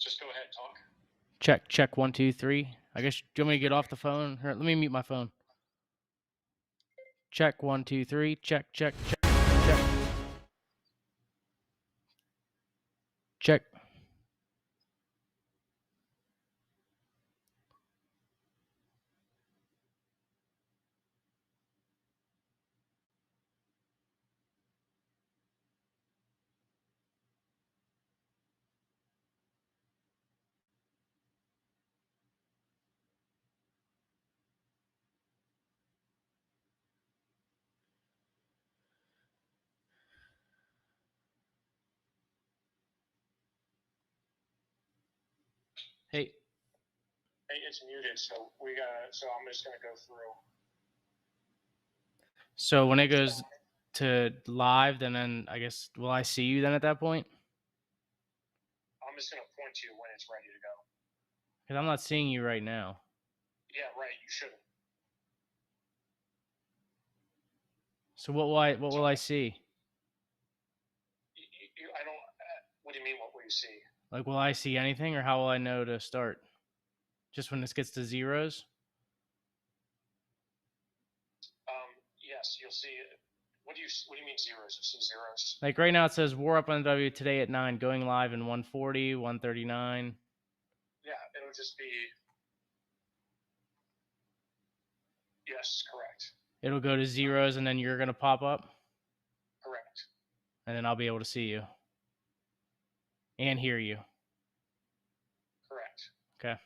Just go ahead, talk. Check, check, 1, 2, 3. I guess, do you want me to get off the phone? Here, let me mute my phone. Check, 1, 2, 3. Check, check, check, check. Check. Hey. Hey, it's muted, so I'm just gonna go through. So when it goes to live, then I guess, will I see you then at that point? I'm just gonna point to you when it's ready to go. Because I'm not seeing you right now. Yeah, right. You shouldn't. So what will I see? I don't. What do you mean? What will you see? Like, will I see anything, or how will I know to start? Just when this gets to zeros? Yes, you'll see. What do you mean zeros? You see zeros? Like right now it says WarUp on W today at 9, going live in 140, 139. Yeah, it'll just be. Yes, correct. It'll go to zeros, and then you're going to pop up? Correct. And then I'll be able to see you. And hear you. Correct. Okay.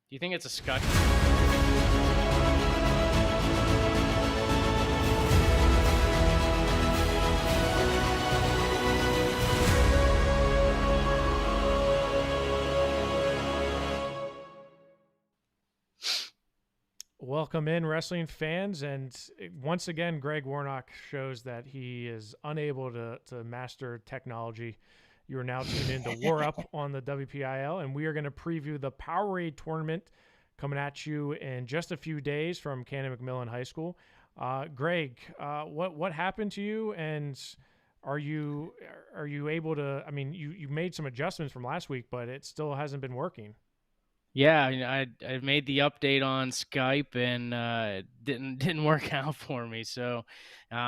Do you think it's a Skype? Welcome in, wrestling fans, and once again, Greg Warnock shows that he is unable to master technology. You are now tuned into WarUp on the WPIAL, and we are going to preview the POWERade tournament coming at you in just a few days from Cannon McMillan High School. Greg, what happened to you, and are you able to? I mean, you made some adjustments from last week, but it still hasn't been working. Yeah, I made the update on Skype, and it didn't work out for me. So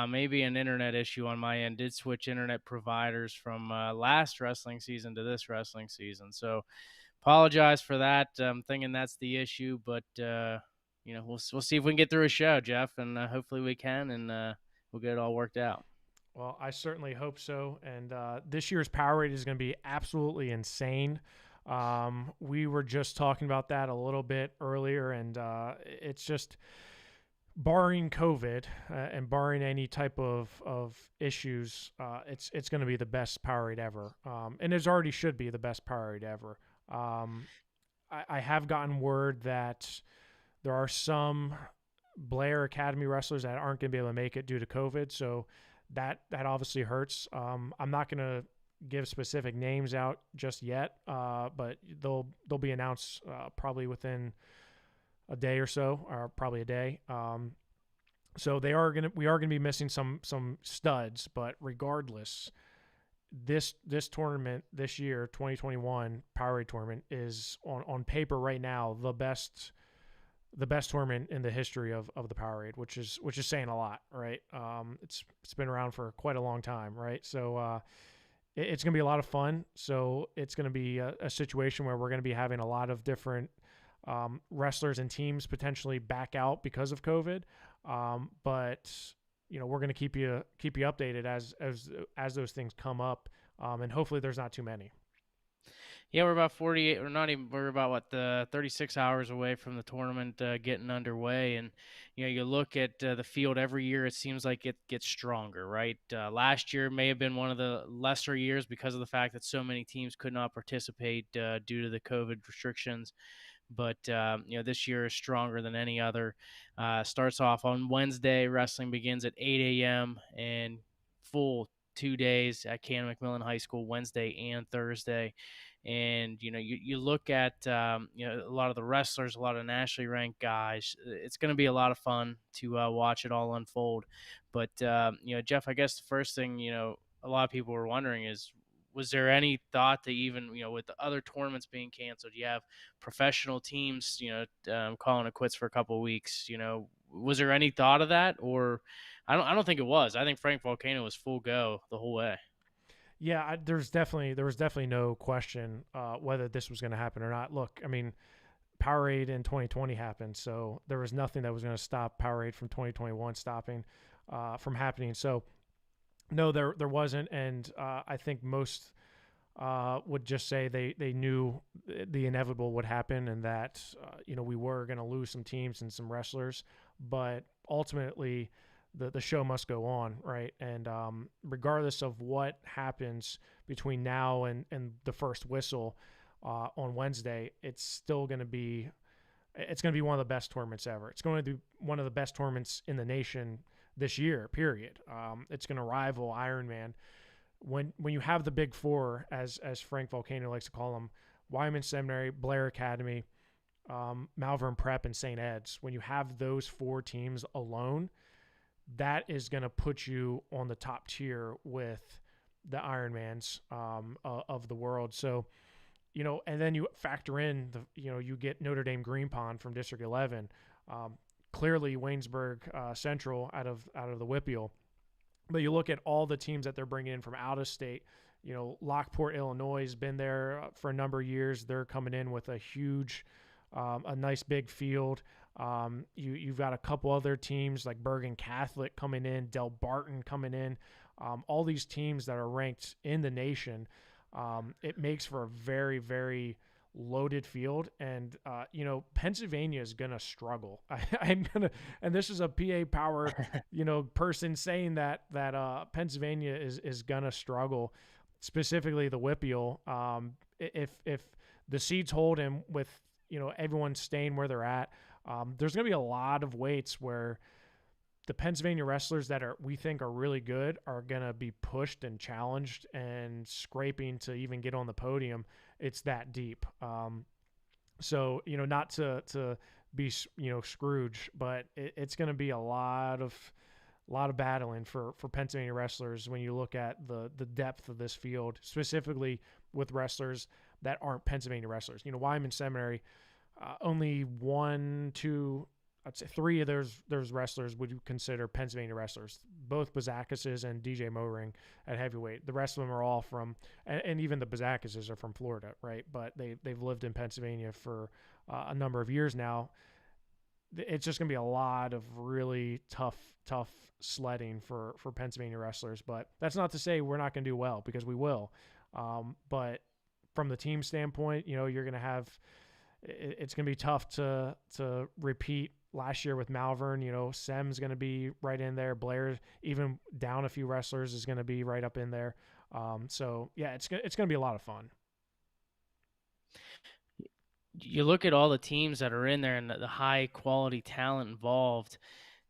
maybe an internet issue on my end. Did switch internet providers from last wrestling season to this wrestling season. So apologize for that. I'm thinking that's the issue, but we'll see if we can get through a show, Jeff, and hopefully we can, and we'll get it all worked out. Well, I certainly hope so. And this year's POWERade is going to be absolutely insane. We were just talking about that a little bit earlier, and it's just barring COVID and barring any type of issues, it's going to be the best POWERade ever, and it already should be the best POWERade ever. I have gotten word that there are some Blair Academy wrestlers that aren't going to be able to make it due to COVID, so that obviously hurts. I'm not going to give specific names out just yet, but they'll be announced probably within a day or so, or probably a day. So we are gonna be missing some studs, but regardless, this tournament this year, 2021 POWERade tournament, is on paper right now the best tournament in the history of the POWERade, which is saying a lot, right? It's been around for quite a long time, right? So it's going to be a lot of fun. So it's going to be a situation where we're going to be having a lot of different wrestlers and teams potentially back out because of COVID. But we're going to keep you updated as those things come up, and hopefully there's not too many. Yeah, we're about 48, or not even, we're about, 36 hours away from the tournament getting underway. And, you look at the field every year, it seems like it gets stronger, right? Last year may have been one of the lesser years because of the fact that so many teams could not participate due to the COVID restrictions. But, this year is stronger than any other. Starts off on Wednesday. Wrestling begins at 8 a.m. and full 2 days at Cannon McMillan High School, Wednesday and Thursday. And, you look at, a lot of the wrestlers, a lot of nationally ranked guys. It's going to be a lot of fun to watch it all unfold. But, Jeff, I guess the first thing, a lot of people were wondering is, was there any thought to even, with the other tournaments being canceled, you have professional teams, calling it quits for a couple of weeks, was there any thought of that? Or I don't think it was. I think Frank Volcano was full go the whole way. Yeah, there was definitely no question whether this was going to happen or not. Look, I mean, POWERade in 2020 happened, so there was nothing that was going to stop POWERade from 2021 stopping from happening. So no, there wasn't, and I think most would just say they knew the inevitable would happen, and that we were going to lose some teams and some wrestlers, but ultimately the show must go on, right? And regardless of what happens between now and the first whistle on Wednesday, it's still going to be one of the best tournaments ever. It's going to be one of the best tournaments in the nation this year, period. It's going to rival Ironman. When you have the big four, as Frank Volcano likes to call them, Wyoming Seminary, Blair Academy, Malvern Prep, and St. Ed's, when you have those four teams alone, that is going to put you on the top tier with the Ironmans of the world. So, and then you factor in you get Notre Dame Green Pond from District 11, clearly Waynesburg Central out of the WPIAL. But you look at all the teams that they're bringing in from out of state. Lockport, Illinois has been there for a number of years. They're coming in with a huge, a nice big field. You've got a couple other teams like Bergen Catholic coming in, Del Barton coming in. All these teams that are ranked in the nation. It makes for a very, very loaded field, and Pennsylvania is gonna struggle. I'm gonna, and this is a PA Power person saying that Pennsylvania is gonna struggle, specifically the WPIAL. If the seeds hold and with everyone staying where they're at, there's gonna be a lot of weights where the Pennsylvania wrestlers that we think are really good are going to be pushed and challenged and scraping to even get on the podium. It's that deep. So, not to be, Scrooge, but it's going to be a lot of battling for Pennsylvania wrestlers when you look at the depth of this field, specifically with wrestlers that aren't Pennsylvania wrestlers. Wyoming Seminary, only 1, 2, I'd say 3 of those wrestlers would you consider Pennsylvania wrestlers, both Bazakises and DJ Moring at heavyweight. The rest of them are all from, and even the Bazakises are from Florida, right? But they've lived in Pennsylvania for a number of years now. It's just going to be a lot of really tough sledding for Pennsylvania wrestlers. But that's not to say we're not going to do well, because we will. But from the team standpoint, you're going to have, it's going to be tough to repeat last year with Malvern. Sem's going to be right in there. Blair, even down a few wrestlers, is going to be right up in there. So yeah, it's going to be a lot of fun. You look at all the teams that are in there and the high quality talent involved.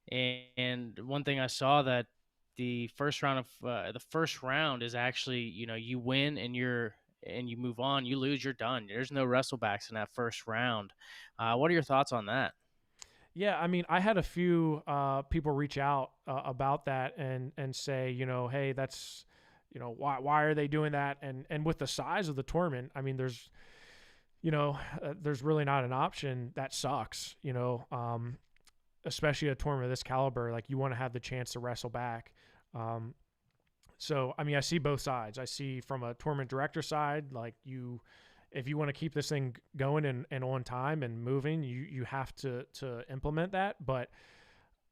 And one thing I saw, that the first round is actually, you win and you move on. You lose, you're done. There's no wrestlebacks in that first round. What are your thoughts on that? Yeah, I mean, I had a few people reach out about that and say, hey, that's, why are they doing that? And with the size of the tournament, I mean, there's really not an option. That sucks, especially a tournament of this caliber. Like, you want to have the chance to wrestle back. So, I mean, I see both sides. I see from a tournament director side, like, if you want to keep this thing going and on time and moving, you have to implement that. But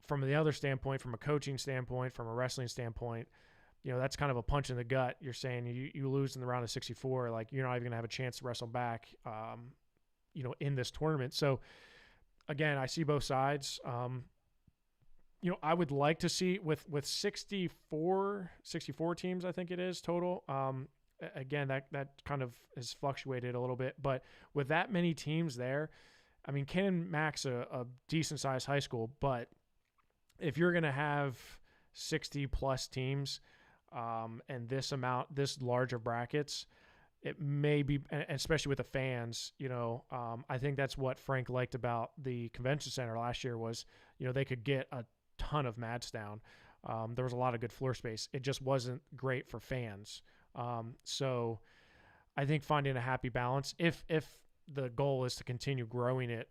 from the other standpoint, from a coaching standpoint, from a wrestling standpoint, that's kind of a punch in the gut. You're saying you lose in the round of 64, like, you're not even going to have a chance to wrestle back, in this tournament. So, again, I see both sides. I would like to see with 64 teams, I think it is total. Again, that kind of has fluctuated a little bit, but with that many teams there, I mean, Cannon Mac's a decent sized high school, but if you're going to have 60 plus teams, and this large of brackets, it may be, especially with the fans, I think that's what Frank liked about the convention center last year was, they could get a ton of mats down. There was a lot of good floor space. It just wasn't great for fans. So I think finding a happy balance, if the goal is to continue growing it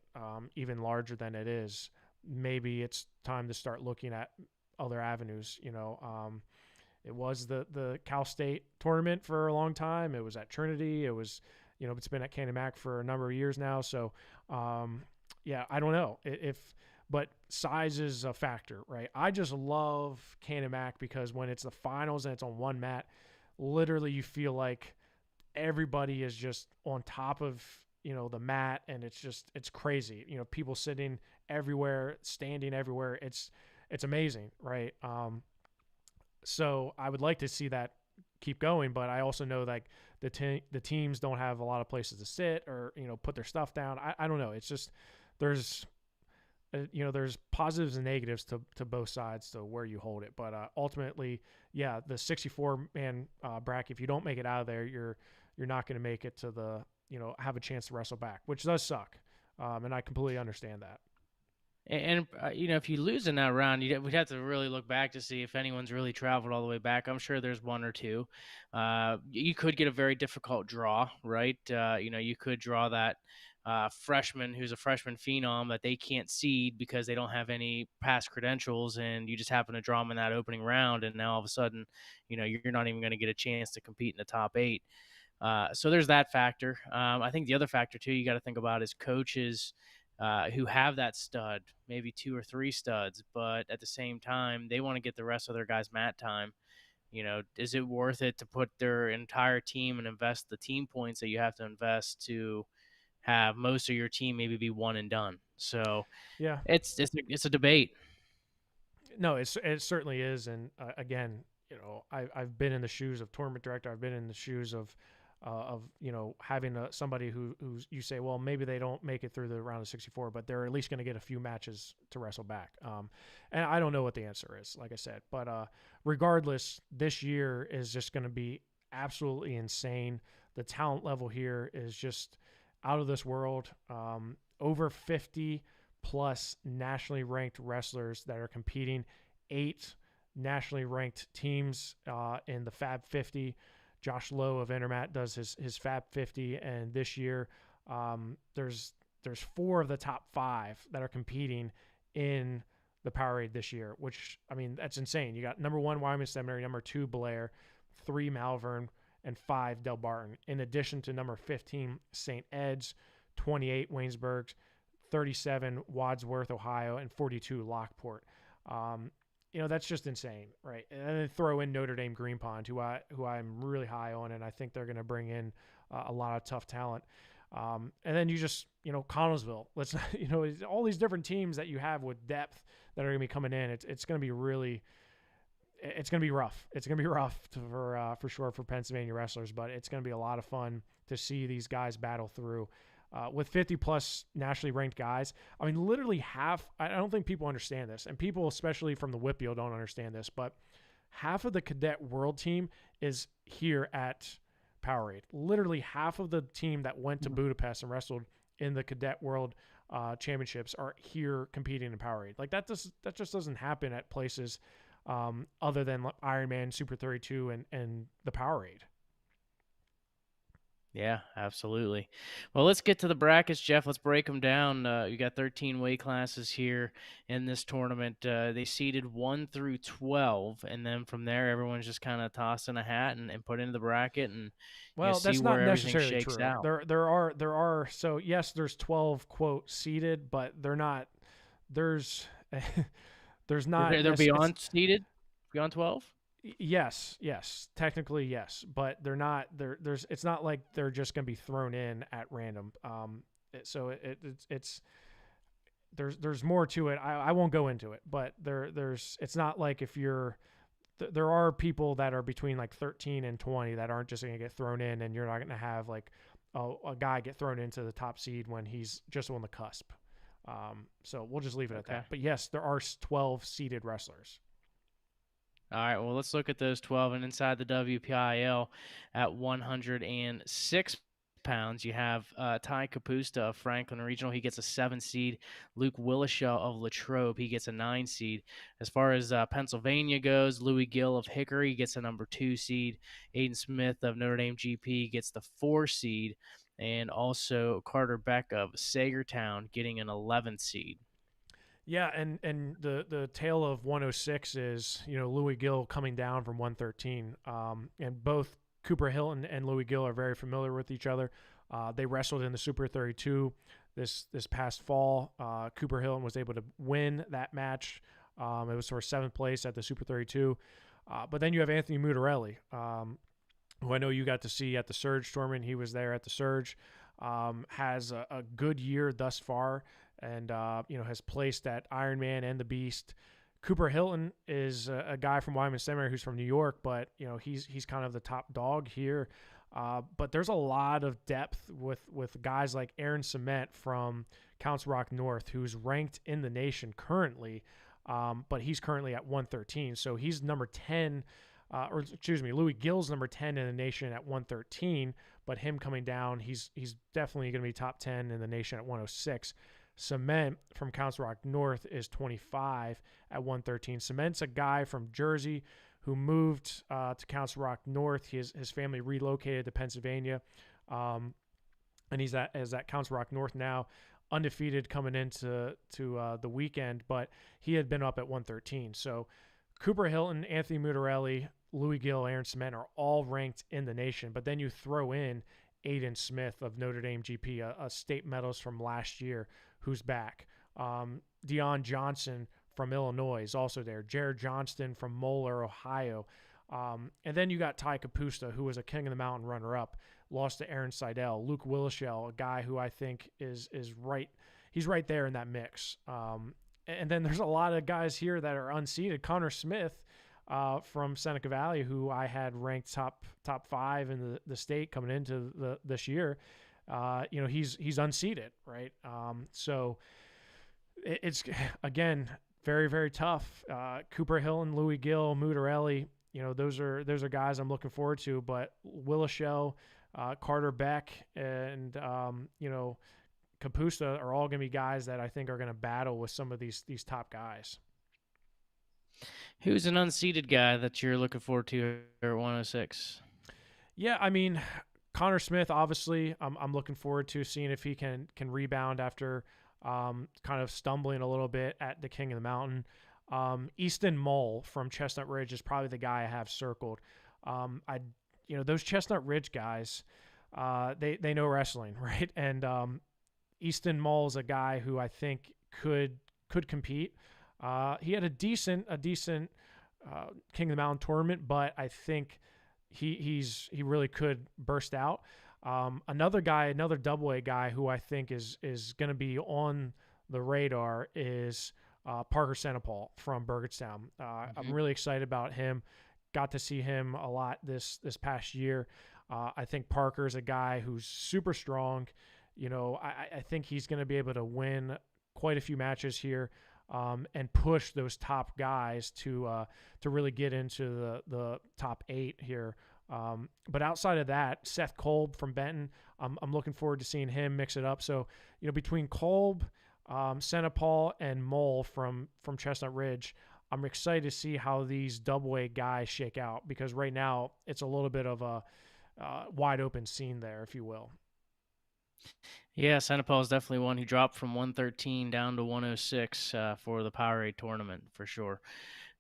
even larger than it is, maybe it's time to start looking at other avenues. It was the Cal State tournament for a long time. It was at Trinity. It was, it's been at Cannon Mac for a number of years now. So, yeah, I don't know but size is a factor, right? I just love Cannon Mac because when it's the finals and it's on one mat, literally you feel like everybody is just on top of, the mat, and it's crazy. People sitting everywhere, standing everywhere. It's amazing, right? So I would like to see that keep going, but I also know like the teams don't have a lot of places to sit or put their stuff down. I don't know. It's just there's there's positives and negatives to both sides to where you hold it. But ultimately, yeah, the 64-man bracket, if you don't make it out of there, you're not going to make it to the have a chance to wrestle back, which does suck, and I completely understand that. And if you lose in that round, we'd have to really look back to see if anyone's really traveled all the way back. I'm sure there's one or two. You could get a very difficult draw, right? You could draw that freshman who's a freshman phenom that they can't seed because they don't have any past credentials, and you just happen to draw them in that opening round, and now all of a sudden, you're not even going to get a chance to compete in the top 8. So there's that factor. I think the other factor too you got to think about is coaches who have that stud, maybe 2 or 3 studs, but at the same time, they want to get the rest of their guys mat time. Is it worth it to put their entire team and invest the team points that you have to invest to have most of your team maybe be one and done? So yeah, it's a debate. No, it certainly is. And again, I've been in the shoes of tournament director. I've been in the shoes of having somebody who's you say, well, maybe they don't make it through the round of 64, but they're at least going to get a few matches to wrestle back. And I don't know what the answer is, like I said, but regardless, this year is just going to be absolutely insane. The talent level here is just out of this world. Over 50 plus nationally ranked wrestlers that are competing, 8 nationally ranked teams in the Fab 50. Josh Lowe of Intermat does his Fab 50, and this year there's 4 of the top 5 that are competing in the POWERade this year, which, I mean, that's insane. You got number 1 Wyoming Seminary, number 2 Blair, 3 Malvern, and 5 Del Barton, in addition to number 15 St. Ed's, 28 Waynesburg, 37 Wadsworth, Ohio, and 42 Lockport. That's just insane, right? And then throw in Notre Dame Green Pond, who I'm really high on, and I think they're going to bring in a lot of tough talent. And then you just, Connellsville. Let's all these different teams that you have with depth that are going to be coming in. It's going to be really, it's going to be rough. It's going to be rough for sure for Pennsylvania wrestlers, but it's going to be a lot of fun to see these guys battle through. With 50 plus nationally ranked guys. I mean, literally half, I don't think people understand this, and people, especially from the WPIAL, don't understand this, but half of the cadet world team is here at POWERade. Literally half of the team that went to Budapest and wrestled in the cadet world championships are here competing in POWERade. Like that just doesn't happen at places other than Ironman, Super 32, and the POWERade. Yeah, absolutely. Well, let's get to the brackets, Jeff. Let's break them down. You got 13 weight classes here in this tournament. They seeded 1 through 12, and then from there, everyone's just kind of tossed in a hat and put into the bracket and well, see that's where not everything necessarily shakes true. out. There are so yes, there's 12 quote seeded, but they're not. There's not. They're beyond seeded, beyond 12. Yes, technically yes, but they're not. It's not like they're just going to be thrown in at random. So it's there's more to it. I won't go into it, but it's not like if you're there are people that are between like 13 and 20 that aren't just going to get thrown in, and you're not going to have like a guy get thrown into the top seed when he's just on the cusp. So we'll just leave it at that. But yes, there are 12 seeded wrestlers. All right, well, let's look at those 12. And inside the WPIAL at 106 pounds, you have Ty Kapusta of Franklin Regional. He gets a 7 seed. Luke Willishaw of Latrobe, he gets a 9 seed. As far as Pennsylvania goes, Louis Gill of Hickory gets a number 2 seed. Aiden Smith of Notre Dame GP gets the 4 seed. And also Carter Beck of Sagertown getting an 11th seed. Yeah, and the tale of 106 is, Louis Gill coming down from 113. And both Cooper Hilton and Louis Gill are very familiar with each other. They wrestled in the Super 32 this past fall. Cooper Hilton was able to win that match. It was for 7th place at the Super 32. But then you have Anthony Mutarelli, who I know you got to see at the Surge tournament. He was there at the Surge. Has a good year thus far, and has placed at Ironman and the Beast. Cooper Hilton is a guy from Wyoming Seminary who's from New York, but he's kind of the top dog here. But there's a lot of depth with guys like Aaron Cement from Council Rock North, who's ranked in the nation currently, but he's currently at 113, so he's number 10. Louis Gill's number 10 in the nation at 113, but him coming down, he's definitely going to be top 10 in the nation at 106. Cement from Council Rock North is 25 at 113. Cement's a guy from Jersey who moved to Council Rock North. His family relocated to Pennsylvania, and he's at Council Rock North now, undefeated coming into the weekend, but he had been up at 113. So Cooper Hilton, Anthony Mutarelli, Louis Gill, Aaron Cement are all ranked in the nation, but then you throw in Aiden Smith of Notre Dame GP, a state medalist from last year, who's back. Deion Johnson from Illinois is also there. Jared Johnston from Moeller, Ohio. And then you got Ty Kapusta, who was a King of the Mountain runner-up, lost to Aaron Seidel. Luke Willishaw, a guy who I think is right. He's right there in that mix. And then there's a lot of guys here that are unseeded. Connor Smith from Seneca Valley, who I had ranked top 5 in the state coming into this year. He's unseeded, right? So it's, again, very, very tough. Cooper Hilton, Louis Gill, Mutarelli, those are guys I'm looking forward to. But Willishaw, Carter Beck, and Kapusta are all going to be guys that I think are going to battle with some of these top guys. Who's an unseeded guy that you're looking forward to at 106? Yeah, I mean, Connor Smith, obviously, I'm looking forward to seeing if he can rebound after kind of stumbling a little bit at the King of the Mountain. Easton Mull from Chestnut Ridge is probably the guy I have circled. Those Chestnut Ridge guys, they know wrestling, right? And Easton Mull is a guy who I think could compete. He had a decent King of the Mountain tournament, but I think he really could burst out. Another double A guy who I think is going to be on the radar is Parker Senapal from Burgettstown. I'm really excited about him. Got to see him a lot this past year. I think Parker is a guy who's super strong. I think he's going to be able to win quite a few matches here. And push those top guys to really get into the top 8 here. But outside of that, Seth Kolb from Benton, I'm looking forward to seeing him mix it up. So, between Kolb, Senapal, and Mull from Chestnut Ridge, I'm excited to see how these double A guys shake out, because right now it's a little bit of a wide open scene there, if you will. Yeah, Senapal is definitely one who dropped from 113 down to 106 for the POWERade tournament, for sure.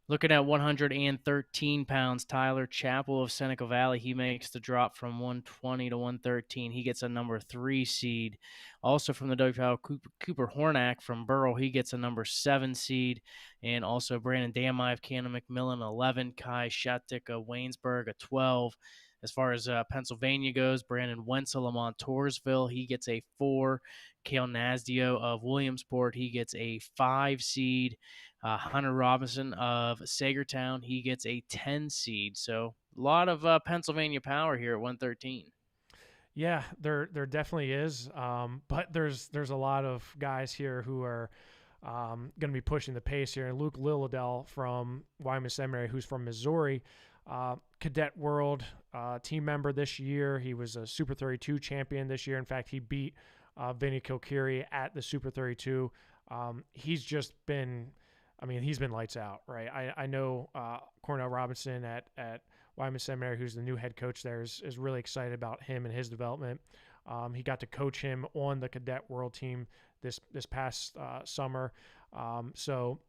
Looking at 113 pounds, Tyler Chappell of Seneca Valley, he makes the drop from 120 to 113. He gets a number 3 seed. Also from the WPIAL, Cooper Hornack from Burrell, he gets a number 7 seed. And also Brandon Damai of Cannon McMillan, 11. Kai Shatik of Waynesburg, a 12. As far as Pennsylvania goes, Brandon Wenzel of Montoursville, he gets a 4. Cale Nasdio of Williamsport, he gets a 5 seed. Hunter Robinson of Sagertown, he gets a 10 seed. So a lot of Pennsylvania power here at 113. Yeah, there definitely is. But there's a lot of guys here who are going to be pushing the pace here. And Luke Lilladell from Wyoming Seminary, who's from Missouri, Cadet World team member this year. He was a Super 32 champion this year. In fact, he beat Vinny Kilkiri at the Super 32. He's just been, he's been lights out, right? I know Cornell Robinson at Wyman Seminary, who's the new head coach there, is really excited about him and his development. He got to coach him on the Cadet World team this past summer. So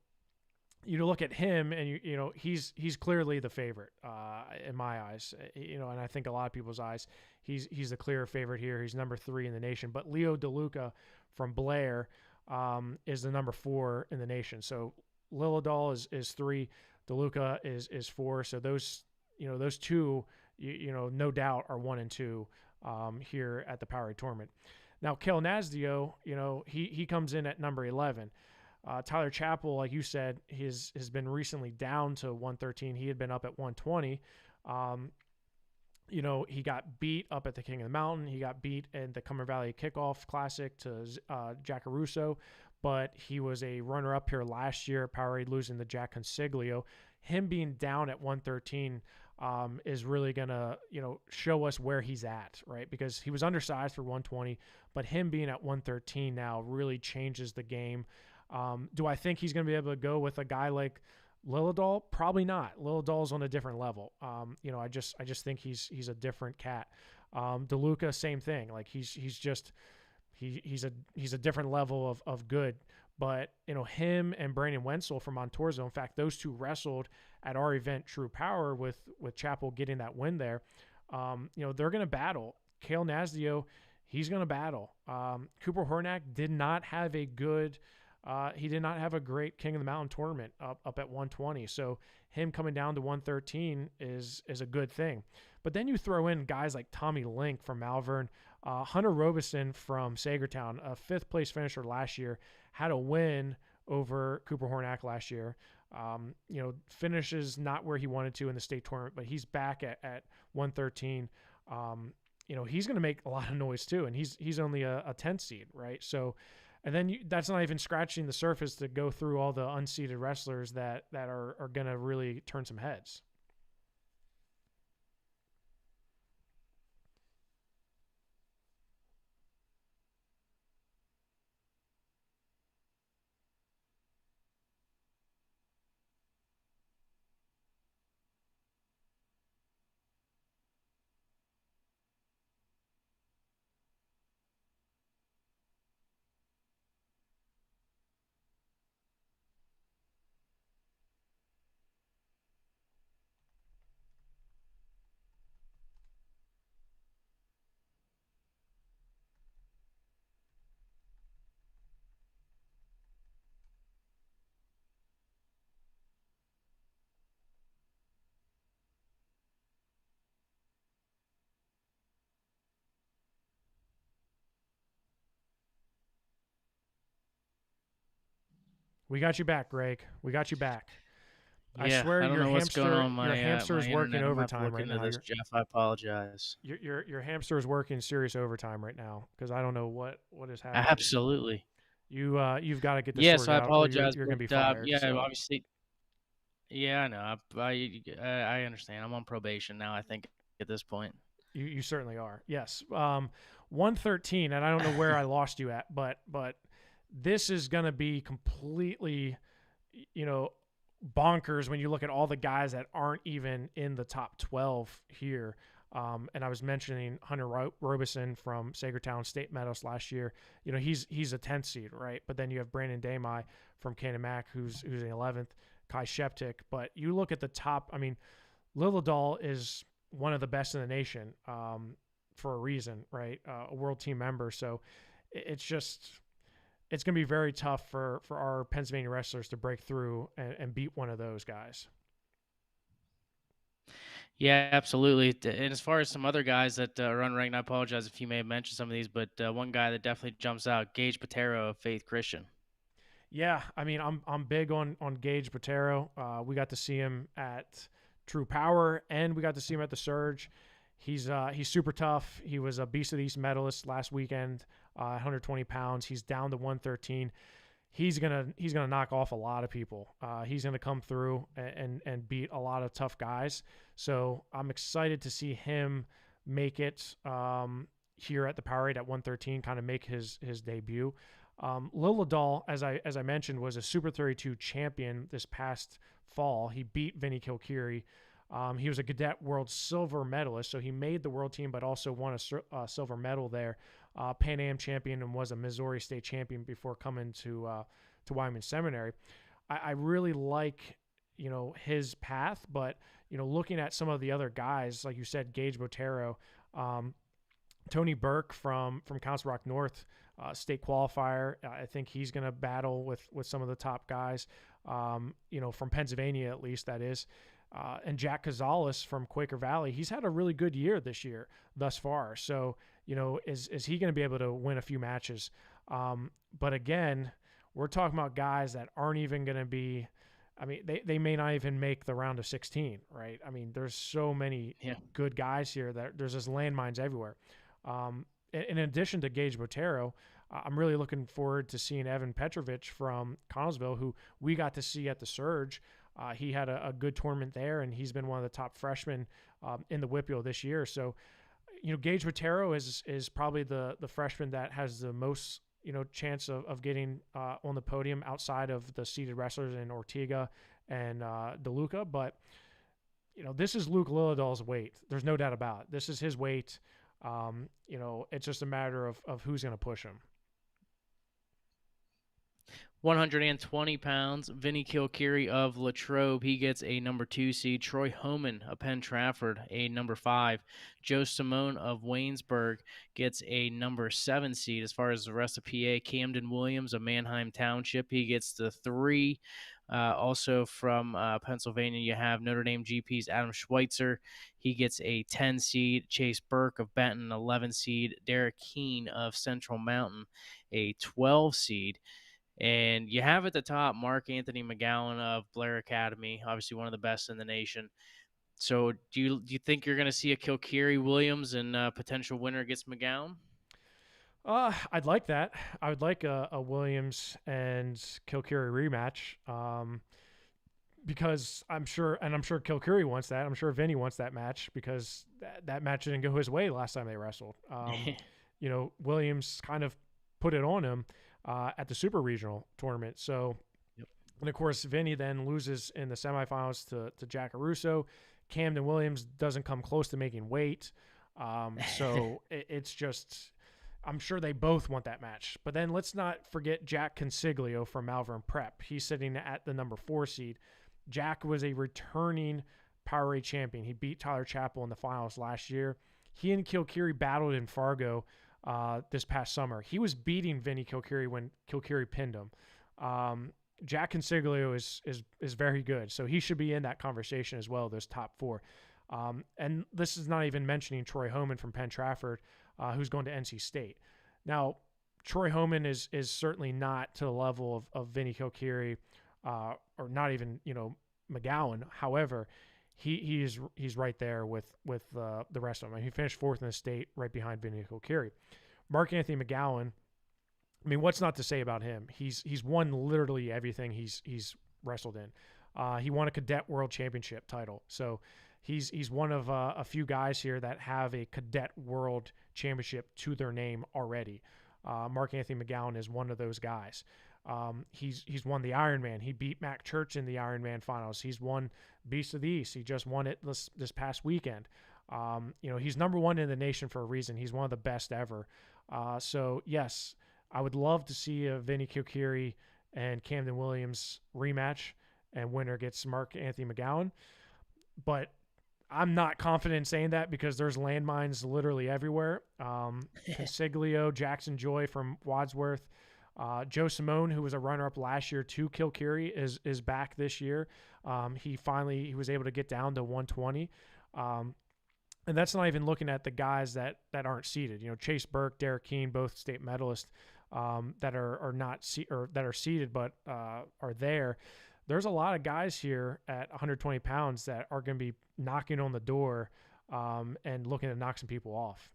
you look at him and he's clearly the favorite in my eyes, and I think a lot of people's eyes. He's the clear favorite here. He's number 3 in the nation, but Leo DeLuca from Blair is the number 4 in the nation. So Lilladal is 3, DeLuca is 4. So those two, no doubt are 1 and 2 here at the POWERade tournament. Now, Cale Nasdio, he comes in at number 11. Tyler Chappell, like you said, has been recently down to 113. He had been up at 120. He got beat up at the King of the Mountain. He got beat in the Cumber Valley Kickoff Classic to Jack Caruso, but he was a runner-up here last year at POWERade, losing to Jack Consiglio. Him being down at 113 is really going to, show us where he's at, right? Because he was undersized for 120, but him being at 113 now really changes the game. Do I think he's going to be able to go with a guy like Lilladal? Probably not. Lilladal's on a different level. I just think he's a different cat. DeLuca, same thing. Like he's a different level of good. But him and Brandon Wenzel from Montorzo, in fact, those two wrestled at our event True Power with Chappell getting that win there. They're going to battle. Cale Nasdio, he's going to battle. Cooper Hornack did not have a good. He did not have a great King of the Mountain tournament up at 120. So him coming down to 113 is a good thing. But then you throw in guys like Tommy Link from Malvern, Hunter Robeson from Sagertown, a 5th place finisher last year, had a win over Cooper Hornack last year. Finishes not where he wanted to in the state tournament, but he's back at 113. He's going to make a lot of noise too, and he's only a 10th seed, right? So. And then that's not even scratching the surface to go through all the unseeded wrestlers that are going to really turn some heads. We got you back, Greg. We got you back. Yeah, I swear I don't your know what's going on. your hamster is my working internet. I'm gonna have to overtime look right into now. this, Jeff. I apologize. Your hamster is working serious overtime right now because I don't know what is happening. Absolutely. You've got to get this Yes, sorted I out, or apologize. You're going to be but, fired. yeah, so. obviously. Yeah, I know. I understand. I'm on probation now, I think, at this point. You certainly are. Yes. 113, and I don't know where I lost you at, but this is going to be completely, bonkers when you look at all the guys that aren't even in the top 12 here. And I was mentioning Hunter Robeson from Sagertown, state medalist last year. He's a 10th seed, right? But then you have Brandon Damai from Canon-Mac, who's the 11th, Kai Sheptick. But you look at the top. Lilladal is one of the best in the nation for a reason, right? A world team member. So it's going to be very tough for our Pennsylvania wrestlers to break through and beat one of those guys. Yeah, absolutely. And as far as some other guys that are unranked, and I apologize if you may have mentioned some of these, but one guy that definitely jumps out, Gage Patero of Faith Christian. Yeah, I'm big on Gage Patero. We got to see him at True Power, and we got to see him at the Surge. He's super tough. He was a Beast of the East medalist last weekend, 120 pounds. He's down to 113. he's gonna knock off a lot of people. He's gonna come through and beat a lot of tough guys. So I'm excited to see him make it here at the POWERade at 113, kind of make his debut. Lilladal, as I mentioned, was a Super 32 champion this past fall. He beat Vinny Kilkiri. He was a Cadet World silver medalist, so he made the world team, but also won a silver medal there. Pan Am champion, and was a Missouri State champion before coming to Wyoming Seminary. I really like, his path, but, looking at some of the other guys, like you said, Gage Botero, Tony Burke from Council Rock North, state qualifier. I think he's going to battle with some of the top guys, from Pennsylvania, at least, that is. And Jack Gonzalez from Quaker Valley, he's had a really good year this year thus far. So, is he going to be able to win a few matches? But again, we're talking about guys that aren't even going to be, they may not even make the round of 16, right? There's so many good guys here that there's just landmines everywhere. In addition to Gage Botero, I'm really looking forward to seeing Evan Petrovich from Connellsville, who we got to see at the Surge. He had a good tournament there, and he's been one of the top freshmen in the WPIAL this year. So, Gage Botero is probably the freshman that has the most, chance of getting on the podium outside of the seeded wrestlers in Ortega and DeLuca. But, this is Luke Lilladal's weight. There's no doubt about it. This is his weight. It's just a matter of who's going to push him. 120 pounds, Vinny Kilkiri of Latrobe, he gets a number 2 seed. Troy Homan of Penn Trafford, a number 5. Joe Simone of Waynesburg gets a number 7 seed. As far as the rest of PA, Camden Williams of Manheim Township, he gets the 3. Also from Pennsylvania, you have Notre Dame GP's Adam Schweitzer. He gets a 10 seed. Chase Burke of Benton, 11 seed. Derek Keene of Central Mountain, a 12 seed. And you have at the top Mark Anthony McGowan of Blair Academy, obviously one of the best in the nation. So do you think you're going to see a Kilkiri Williams and potential winner gets McGowan? I'd like that. I would like a Williams and Kilkiri rematch, because I'm sure Kilkiri wants that. I'm sure Vinny wants that match, because that match didn't go his way last time they wrestled. Williams kind of put it on him at the Super Regional tournament. So, and of course, Vinny then loses in the semifinals to Jack Arusso. Camden Williams doesn't come close to making weight. So it's just, I'm sure they both want that match. But then let's not forget Jack Consiglio from Malvern Prep. He's sitting at the number 4 seed. Jack was a returning POWERade champion. He beat Tyler Chappell in the finals last year. He and Kilkiri battled in Fargo this past summer. He was beating Vinny Kilkiri when Kilkiri pinned him. Jack Consiglio is very good, so he should be in that conversation as well, those top 4. And this is not even mentioning Troy Homan from Penn Trafford, who's going to NC State. Now, Troy Homan is certainly not to the level of Vinny Kilkiri, or not even, McGowan. However, he's right there with the rest of them. He finished 4th in the state, right behind Vinny Kilkiri. Mark Anthony McGowan, what's not to say about him? He's won literally everything he's wrestled in. He won a Cadet World Championship title, so he's one of a few guys here that have a Cadet World Championship to their name already. Mark Anthony McGowan is one of those guys. He's won the Ironman. He beat Mac Church in the Ironman finals. He's won Beast of the East. He just won it this past weekend. He's number 1 in the nation for a reason. He's one of the best ever. So yes, I would love to see a Vinny Kilkiri and Camden Williams rematch, and winner gets Mark Anthony McGowan. But I'm not confident in saying that, because there's landmines literally everywhere. Consiglio, Jackson Joy from Wadsworth, Joe Simone, who was a runner-up last year to Kilkiri, is back this year. He was able to get down to 120. And that's not even looking at the guys that aren't seeded. Chase Burke, Derek Keene, both state medalists, that are seeded but are there. There's a lot of guys here at 120 pounds that are going to be knocking on the door and looking to knock some people off.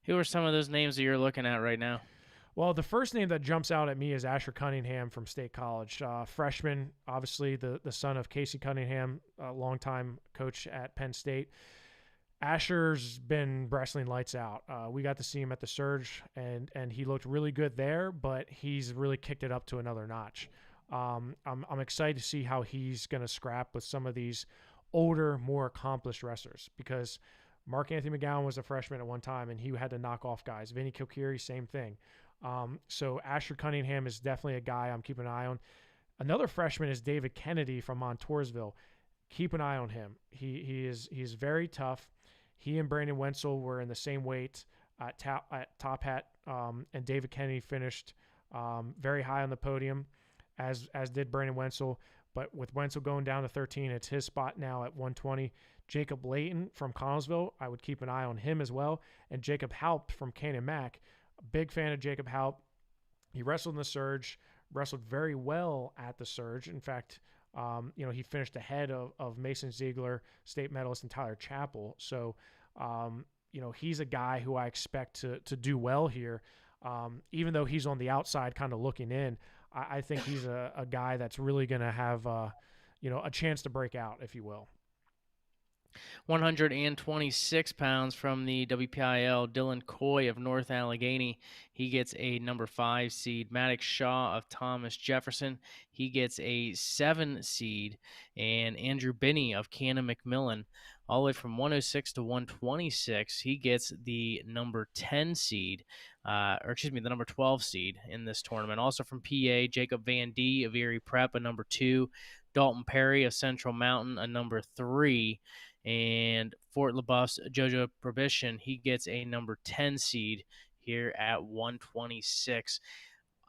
Who are some of those names that you're looking at right now? Well, the first name that jumps out at me is Asher Cunningham from State College. Freshman, obviously the son of Casey Cunningham, a longtime coach at Penn State. Asher's been wrestling lights out. We got to see him at the Surge, and he looked really good there, but he's really kicked it up to another notch. I'm excited to see how he's going to scrap with some of these older, more accomplished wrestlers, because Mark Anthony McGowan was a freshman at one time, and he had to knock off guys. Vinny Kilkeary, same thing. So Asher Cunningham is definitely a guy I'm keeping an eye on. Another freshman is David Kennedy from Montoursville. Keep an eye on him. He's very tough. He and Brandon Wenzel were in the same weight at Top Hat, and David Kennedy finished very high on the podium, as did Brandon Wenzel. But with Wenzel going down to 13, it's his spot now at 120. Jacob Layton from Connellsville, I would keep an eye on him as well. And Jacob Haupt from Canyon Mac, a big fan of Jacob Haupt. He wrestled in the Surge, wrestled very well at the Surge. In fact, he finished ahead of Mason Ziegler, state medalist, and Tyler Chappell. So, he's a guy who I expect to do well here. Even though he's on the outside kind of looking in, I think he's a guy that's really going to have, a chance to break out, if you will. 126 pounds from the WPIAL, Dylan Coy of North Allegheny. He gets a number 5 seed. Maddox Shaw of Thomas Jefferson, he gets a 7 seed. And Andrew Binney of Cannon McMillan, all the way from 106 to 126, he gets the number 10 seed, the number 12 seed in this tournament. Also from PA, Jacob Van D of Erie Prep, a number 2. Dalton Perry of Central Mountain, a number 3. And Fort LaBeouf's Jojo Prohibition, he gets a number 10 seed here at 126.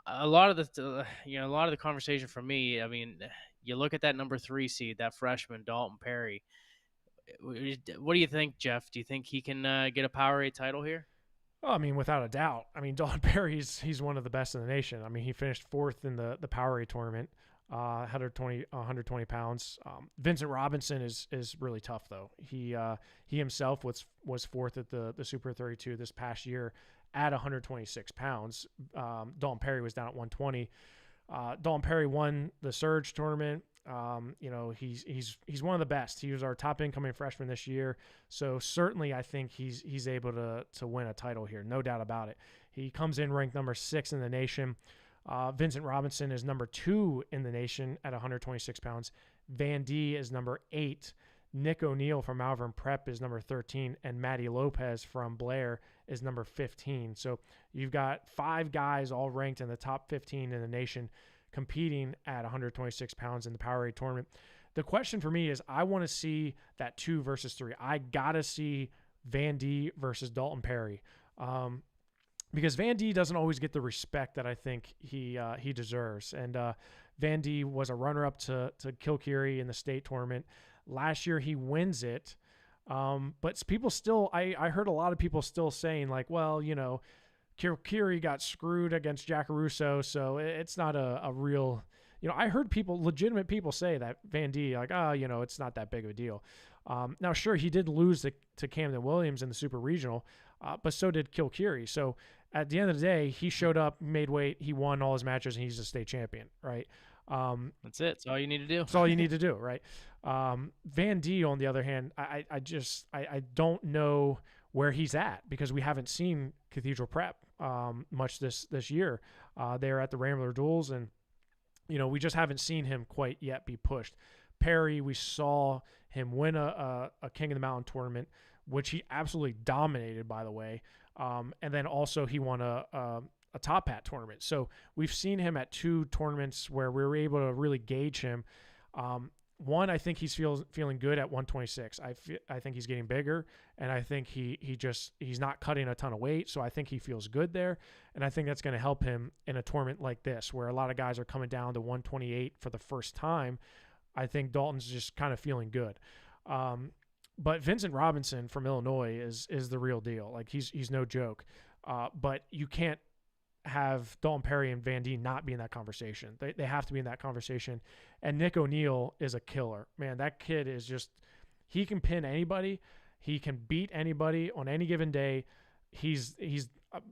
A lot of the conversation for me, I mean, you look at that number 3 seed, that freshman Dalton Perry. What do you think, Jeff? Do you think he can get a POWERade title here? Oh, I mean, without a doubt. I mean, Dalton Perry, he's one of the best in the nation. I mean, he finished 4th in the POWERade tournament. 120 pounds. Vincent Robinson is really tough though. He himself was 4th at the Super 32 this past year at 126 pounds. Dalton Perry was down at 120. Dalton Perry won the Surge tournament. He's one of the best. He was our top incoming freshman this year. So certainly I think he's able to win a title here. No doubt about it. He comes in ranked number 6 in the nation. Vincent Robinson is number 2 in the nation at 126 pounds. Van D is number 8. Nick O'Neill from Malvern Prep is number 13. And Matty Lopez from Blair is number 15. So you've got 5 guys all ranked in the top 15 in the nation competing at 126 pounds in the POWERade tournament. The question for me is I want to see that 2 versus 3. I got to see Van D versus Dalton Perry. Because Van D doesn't always get the respect that I think he deserves. And Van D was a runner-up to Kilkeary in the state tournament. Last year he wins it. But people still, I heard a lot of people still saying like, well, Kilkeary got screwed against Jack Russo, so it's not a real, I heard legitimate people say that Van D, like, it's not that big of a deal. Now, sure, he did lose to Camden Williams in the Super Regional, but so did Kilkeary. So at the end of the day, he showed up, made weight, he won all his matches, and he's a state champion, right? That's it. That's all you need to do. That's all you need to do, right? Van D, on the other hand, I don't know where he's at because we haven't seen Cathedral Prep much this year. They're at the Rambler Duels, and we just haven't seen him quite yet be pushed. Perry, we saw him win a King of the Mountain tournament, which he absolutely dominated, by the way. And then also he won a Top Hat tournament. So we've seen him at 2 tournaments where we were able to really gauge him. One, I think he's feeling good at 126. I think he's getting bigger, and I think he's not cutting a ton of weight, so I think he feels good there, and I think that's going to help him in a tournament like this where a lot of guys are coming down to 128 for the first time. I think Dalton's just kind of feeling good. But Vincent Robinson from Illinois is the real deal. Like he's no joke. But you can't have Dalton Perry and Van D not be in that conversation. They have to be in that conversation. And Nick O'Neill is a killer. Man, that kid is just, he can pin anybody. He can beat anybody on any given day. he's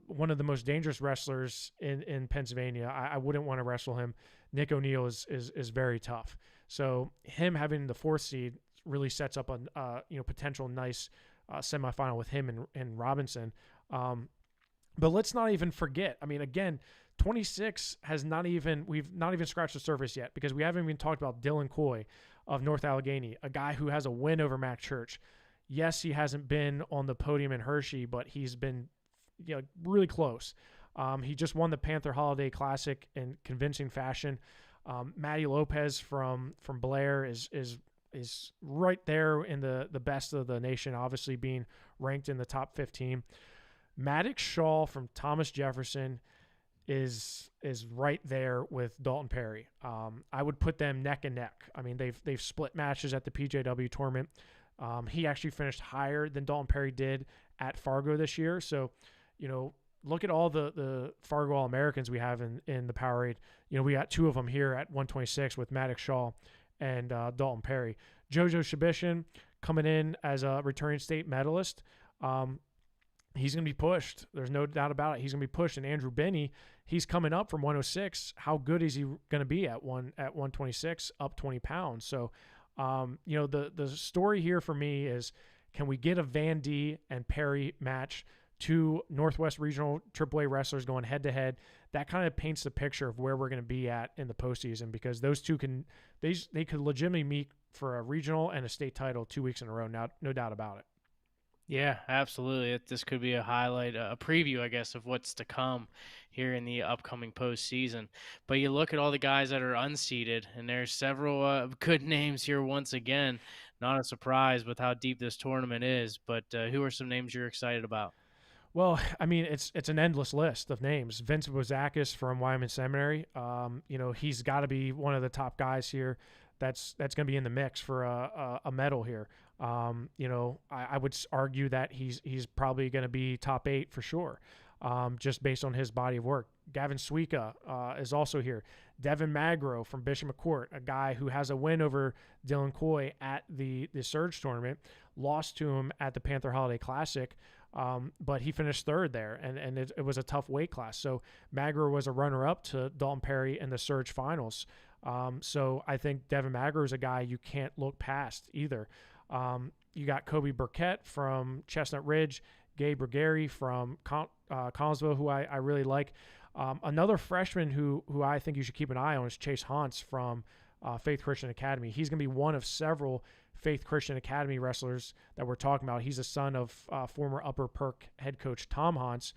one of the most dangerous wrestlers in Pennsylvania. I wouldn't want to wrestle him. Nick O'Neill is very tough. So him having the 4th seed really sets up a potential nice semifinal with him and Robinson. But let's not even forget. I mean, again, 26 we've not even scratched the surface yet, because we haven't even talked about Dylan Coy of North Allegheny, a guy who has a win over Mac Church. Yes, he hasn't been on the podium in Hershey, but he's been really close. He just won the Panther Holiday Classic in convincing fashion. Matty Lopez from Blair is right there in the best of the nation, obviously being ranked in the top 15. Maddox Shaw from Thomas Jefferson is right there with Dalton Perry. I would put them neck and neck. I mean, they've split matches at the PJW tournament. He actually finished higher than Dalton Perry did at Fargo this year. So, look at all the Fargo All-Americans we have in the POWERade. We got 2 of them here at 126 with Maddox Shaw and Dalton Perry. JoJo Shabishin coming in as a returning state medalist. He's going to be pushed. There's no doubt about it. He's going to be pushed. And Andrew Binney, he's coming up from 106. How good is he going to be at 126, up 20 pounds? So, the story here for me is, can we get a Van D and Perry match, 2 Northwest Regional AAA wrestlers going head-to-head? That kind of paints the picture of where we're going to be at in the postseason, because those 2 they could legitimately meet for a regional and a state title 2 weeks in a row. Now, no doubt about it. Yeah, absolutely. This could be a highlight, a preview, I guess, of what's to come here in the upcoming postseason. But you look at all the guys that are unseeded, and there's several good names here once again. Not a surprise with how deep this tournament is, but who are some names you're excited about? Well, I mean, it's an endless list of names. Vince Wozakis from Wyoming Seminary, he's got to be one of the top guys here. That's going to be in the mix for a medal here. I would argue that he's probably going to be top 8 for sure, just based on his body of work. Gavin Suika is also here. Devin Magro from Bishop McCourt, a guy who has a win over Dylan Coy at the Surge tournament, lost to him at the Panther Holiday Classic, but he finished 3rd there, and it was a tough weight class. So Magro was a runner-up to Dalton Perry in the Surge finals. So I think Devin Magro is a guy you can't look past either. You got Kobe Burkett from Chestnut Ridge, Gabe Brugeri from Collinsville, who I really like. Another freshman who I think you should keep an eye on is Chase Hantz from Faith Christian Academy. He's going to be one of several Faith Christian Academy wrestlers that we're talking about. He's a son of former Upper Perk head coach Tom Hantz,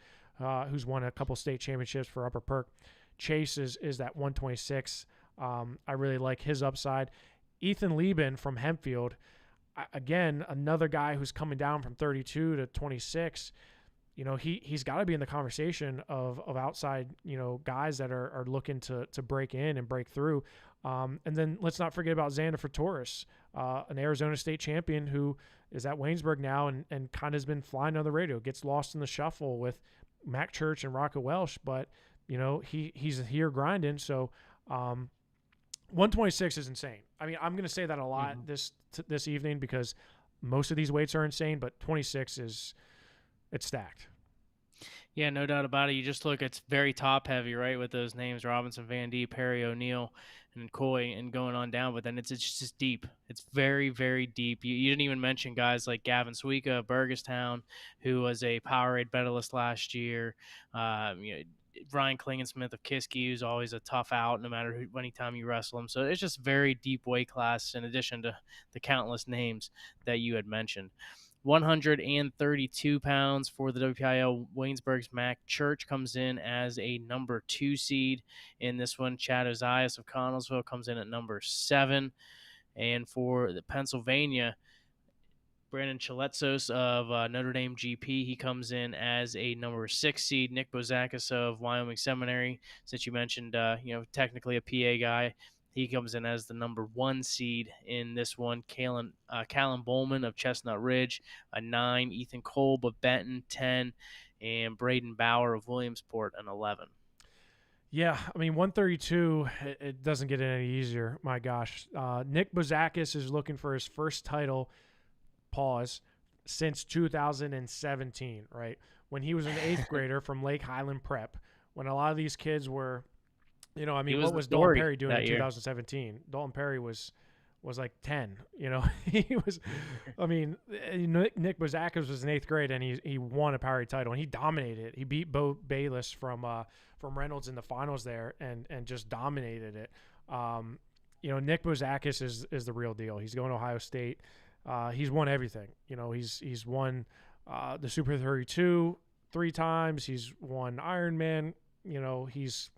who's won a couple state championships for Upper Perk. Chase is that 126. I really like his upside. Ethan Lieben from Hempfield, again, another guy who's coming down from 32 to 26. He's got to be in the conversation of outside, guys that are looking to break in and break through. And then let's not forget about Xander Fatoris, an Arizona State champion who is at Waynesburg now and kind of has been flying on the radio, gets lost in the shuffle with Mac Church and Rocket Welsh, but he's here grinding. So 126 is insane. I mean, I'm going to say that a lot this evening because most of these weights are insane, but 26 it's stacked. Yeah, no doubt about it. You just look, it's very top heavy, right, with those names, Robinson, Van D, Perry, O'Neill, and Coy, and going on down. But then it's just deep. It's very, very deep. You didn't even mention guys like Gavin Suika of Burgestown, who was a POWERade medalist last year. Ryan Klingensmith of Kiski, who's always a tough out no matter anytime you wrestle him. So it's just very deep weight class in addition to the countless names that you had mentioned. 132 pounds for the WPIAL. Waynesburg's Mac Church comes in as a number 2 seed in this one. Chad Ozias of Connellsville comes in at number 7. And for the Pennsylvania, Brandon Chiletzos of Notre Dame GP, he comes in as a number 6 seed. Nick Bozakis of Wyoming Seminary, since you mentioned, technically a PA guy, he comes in as the number 1 seed in this one. Callan Bowman of Chestnut Ridge, a 9. Ethan Kolb of Benton, 10. And Braden Bauer of Williamsport, an 11. Yeah, I mean, 132, it doesn't get any easier. My gosh. Nick Bozakis is looking for his first title, since 2017, right? When he was an 8th grader from Lake Highland Prep, when a lot of these kids were, you know, I mean, what was Dalton Perry doing in 2017? Dalton Perry was like 10, you know. He was, I mean, Nick Bozakis was in 8th grade, and he won a POWERade title, and he dominated it. He beat Bo Bayless from Reynolds in the finals there, and just dominated it. You know, Nick Bozakis is the real deal. He's going to Ohio State. He's won everything. You know, he's won the Super 32 3 times. He's won Ironman. You know, he's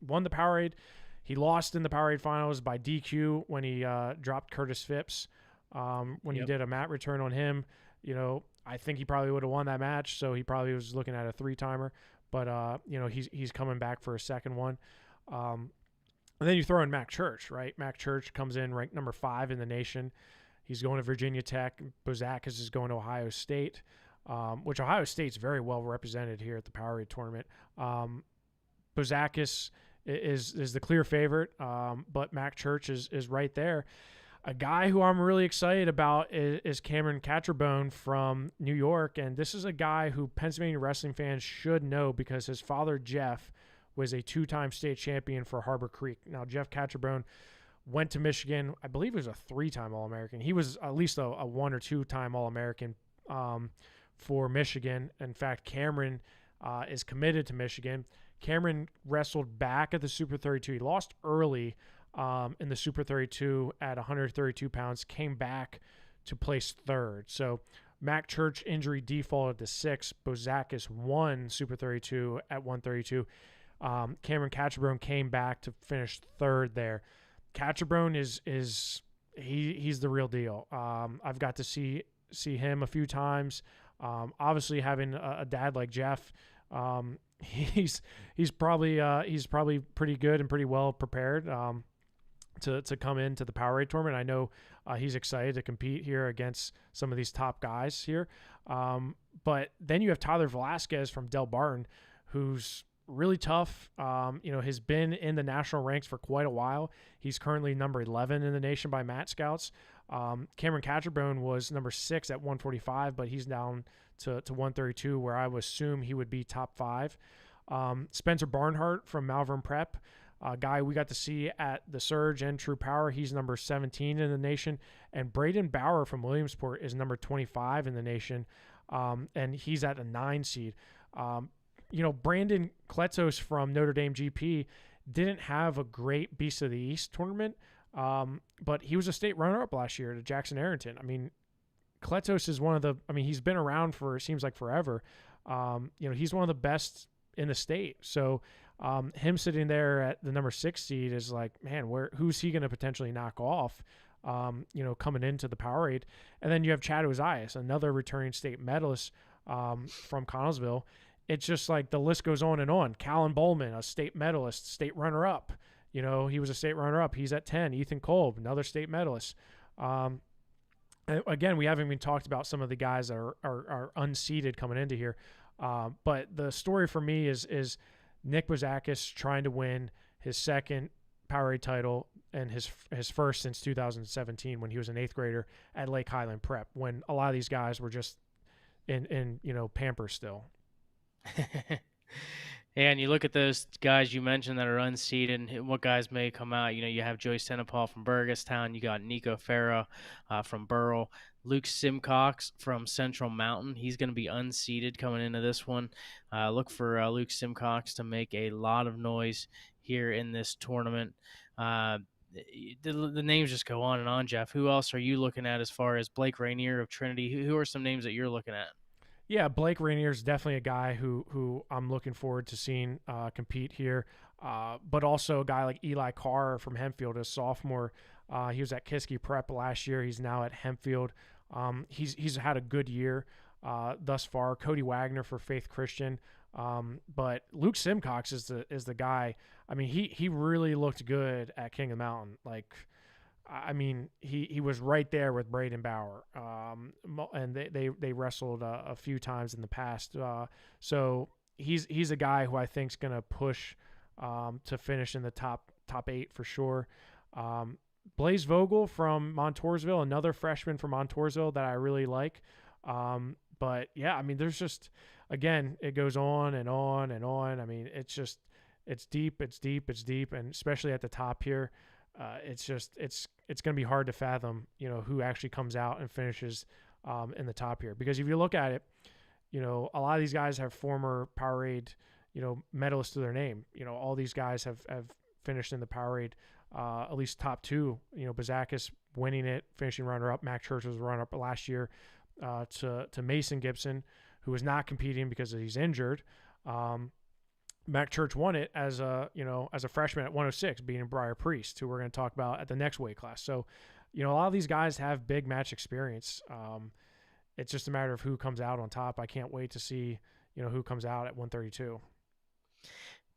won the POWERade. He lost in the POWERade finals by DQ when he dropped Curtis Phipps when he did a mat return on him. You know, I think he probably would have won that match, so he probably was looking at a 3-timer. But, you know, he's coming back for a second one. And then you throw in Mac Church, right? Mac Church comes in ranked number 5 in the nation. He's going to Virginia Tech. Bozakis is going to Ohio State, which Ohio State's very well represented here at the POWERade tournament. Bozakis is the clear favorite, but Mac Church is right there. A guy who I'm really excited about is Cameron Catcherbone from New York, and this is a guy who Pennsylvania wrestling fans should know because his father, Jeff, was a 2-time state champion for Harbor Creek. Now, Jeff Catcherbone went to Michigan. I believe he was a 3-time All-American. He was at least a 1 or 2-time All-American for Michigan. In fact, Cameron is committed to Michigan. Cameron wrestled back at the Super 32. He lost early in the Super 32 at 132 pounds, came back to place 3rd. So Mac Church injury defaulted to 6. Bozakis won Super 32 at 132. Cameron Catcherbone came back to finish 3rd there. Catcherbone he's the real deal. I've got to see him a few times. Obviously, having a dad like Jeff, he's probably pretty good and pretty well prepared to come into the POWERade tournament. I know he's excited to compete here against some of these top guys here. But then you have Tyler Velasquez from Del Barton, who's really tough. You know, has been in the national ranks for quite a while. He's currently number 11 in the nation by Mat Scouts. Cameron Catcherbone was number 6 at 145, but he's down to 132, where I would assume he would be top 5. Spencer Barnhart from Malvern Prep, a guy we got to see at the Surge and True Power. He's number 17 in the nation. And Braden Bauer from Williamsport is number 25 in the nation, and he's at a 9 seed. You know, Brandon Kletzos from Notre Dame GP didn't have a great Beast of the East tournament, but he was a state runner-up last year to Jackson Arrington. I mean, Kletzos is he's been around for, it seems like forever. You know, he's one of the best in the state. So him sitting there at the number 6 seed is like, man, who's he going to potentially knock off, you know, coming into the POWERade? And then you have Chad Ozias, another returning state medalist from Connellsville. It's just like the list goes on and on. Callan Bowman, a state medalist, state runner-up. You know, he was a state runner-up. He's at 10. Ethan Kolb, another state medalist. Again, we haven't even talked about some of the guys that are unseeded coming into here. But the story for me is Nick Bozakis trying to win his 2nd POWERade title and his first since 2017 when he was an 8th grader at Lake Highland Prep, when a lot of these guys were just in you know, Pampers still. And you look at those guys you mentioned that are unseeded and what guys may come out. You know, you have Joey Senapal from Burgestown. You got Nico Farah from Burrell. Luke Simcox from Central Mountain. He's going to be unseeded coming into this one. Look for Luke Simcox to make a lot of noise here in this tournament. The names just go on and on, Jeff. Who else are you looking at as far as Blake Rainier of Trinity? Who are some names that you're looking at? Yeah, Blake Rainier is definitely a guy who I'm looking forward to seeing compete here. But also a guy like Eli Carr from Hempfield, a sophomore. He was at Kiski Prep last year. He's now at Hempfield. He's had a good year thus far. Cody Wagner for Faith Christian. But Luke Simcox is the guy. I mean, he really looked good at King of the Mountain. Like, I mean, he was right there with Braden Bauer, and they wrestled a few times in the past. So he's a guy who I think is going to push to finish in the top 8 for sure. Blaze Vogel from Montoursville, another freshman from Montoursville that I really like. But yeah, I mean, there's just, again, it goes on and on and on. I mean, it's deep, it's deep, it's deep. And especially at the top here, it's going to be hard to fathom, who actually comes out and finishes in the top here. Because if you look at it, a lot of these guys have former POWERade, medalists to their name. All these guys have finished in the POWERade, at least top two. Bazakis winning it, finishing runner-up. Mac Church was runner-up last year to Mason Gibson, who was not competing because he's injured. Mac Church won it as a freshman at 106, beating Briar Priest, who we're going to talk about at the next weight class. So, a lot of these guys have big match experience. It's just a matter of who comes out on top. I can't wait to see, who comes out at 132.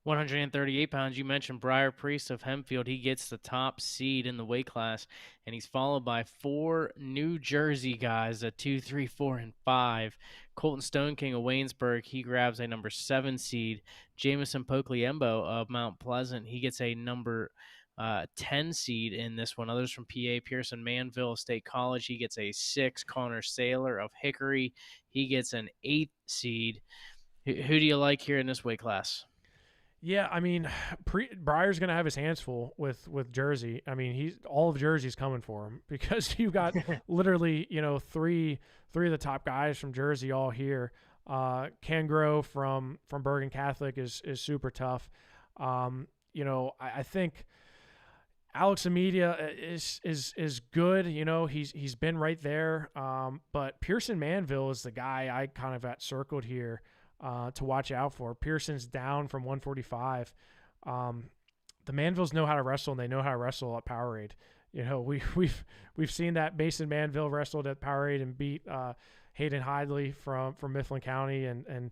138 pounds. You mentioned Briar Priest of Hempfield. He gets the top seed in the weight class, and he's followed by 4 New Jersey guys at 2, 3, 4, and 5. Colton Stone King of Waynesburg, he grabs a number 7 seed. Jamison Pokliembo of Mount Pleasant, he gets a number 10 seed in this one. Others from PA, Pearson Manville of State College, he gets a 6. Connor Saylor of Hickory, he gets an 8 seed. Who do you like here in this weight class? Yeah, I mean, Briar's going to have his hands full with Jersey. I mean, all of Jersey's coming for him because you got literally, three of the top guys from Jersey all here. Cangro from Bergen Catholic is super tough. I think Alex Amedia is good. He's been right there. But Pearson Manville is the guy I kind of got circled here to watch out for. Pearson's down from 145. The Manvilles know how to wrestle, and they know how to wrestle at POWERade. We've seen that Mason Manville wrestled at POWERade and beat Hayden Hidley from Mifflin County, and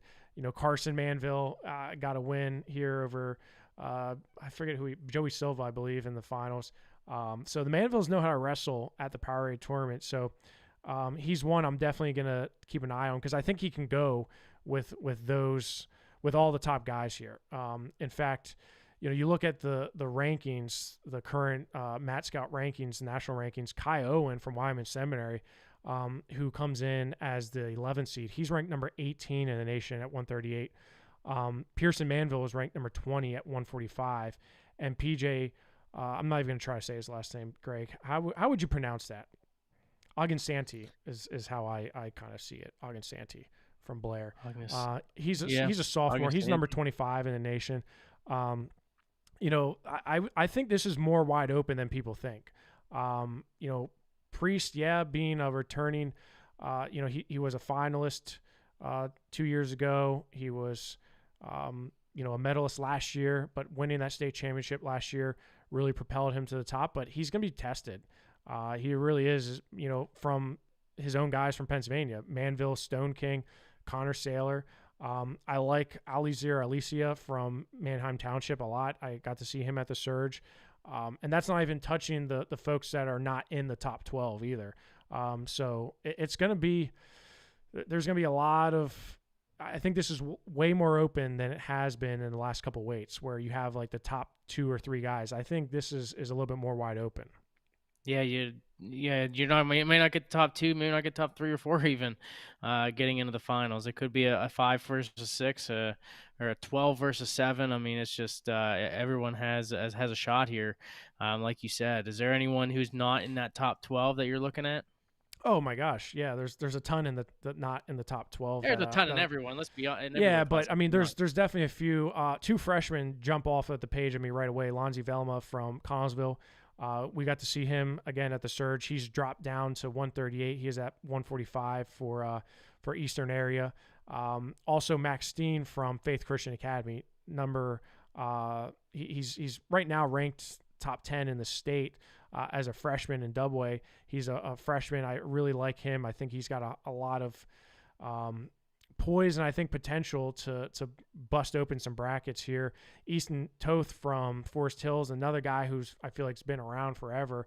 Carson Manville got a win here over I forget Joey Silva, I believe, in the finals. So the Manvilles know how to wrestle at the POWERade tournament. So he's one I'm definitely gonna keep an eye on because I think he can go with all the top guys here. In fact, you look at the rankings, the current Matt Scout rankings, national rankings. Kai Owen from Wyoming Seminary, who comes in as the 11th seed, he's ranked number 18 in the nation at 138. Pearson Manville was ranked number 20 at 145, and PJ, I'm not even going to try to say his last name, Greg. How would you pronounce that? Augustsanti is how I kind of see it. Augustsanti from Blair. He's a sophomore. He's number 25 in the nation. I think this is more wide open than people think. Priest, being a returning, he was a finalist 2 years ago. He was a medalist last year, but winning that state championship last year really propelled him to the top. But he's going to be tested. He really is, from his own guys from Pennsylvania, Manville, Stone King, Connor Saylor. I like Alicia Alicia from Manheim Township a lot. I got to see him at the Surge. And that's not even touching the folks that are not in the top 12 either. So it's going to be, there's going to be a lot of, I think this is way more open than it has been in the last couple of weights where you have like the top 2 or 3 guys. I think this is a little bit more wide open. Yeah, you may not get top 2, may not get top 3 or 4 even, getting into the finals. It could be a 5 versus 6, or a 12 versus 7. I mean, it's just everyone has a shot here. Like you said, is there anyone who's not in that top 12 that you're looking at? Oh my gosh, yeah. There's a ton in the not in the top 12. There's a ton in everyone. Let's be honest. Yeah, but I mean, there's definitely a few. 2 freshmen jump off at the page of me right away. Lonzy Velma from Connellsville. We got to see him again at the Surge. He's dropped down to 138. He is at 145 for Eastern area. Also Max Steen from Faith Christian Academy. He's right now ranked top 10 in the state as a freshman in Dubway. He's a freshman. I really like him. I think he's got a lot of poise and I think potential to bust open some brackets here. Easton Toth from Forest Hills, another guy who's I feel like has been around forever.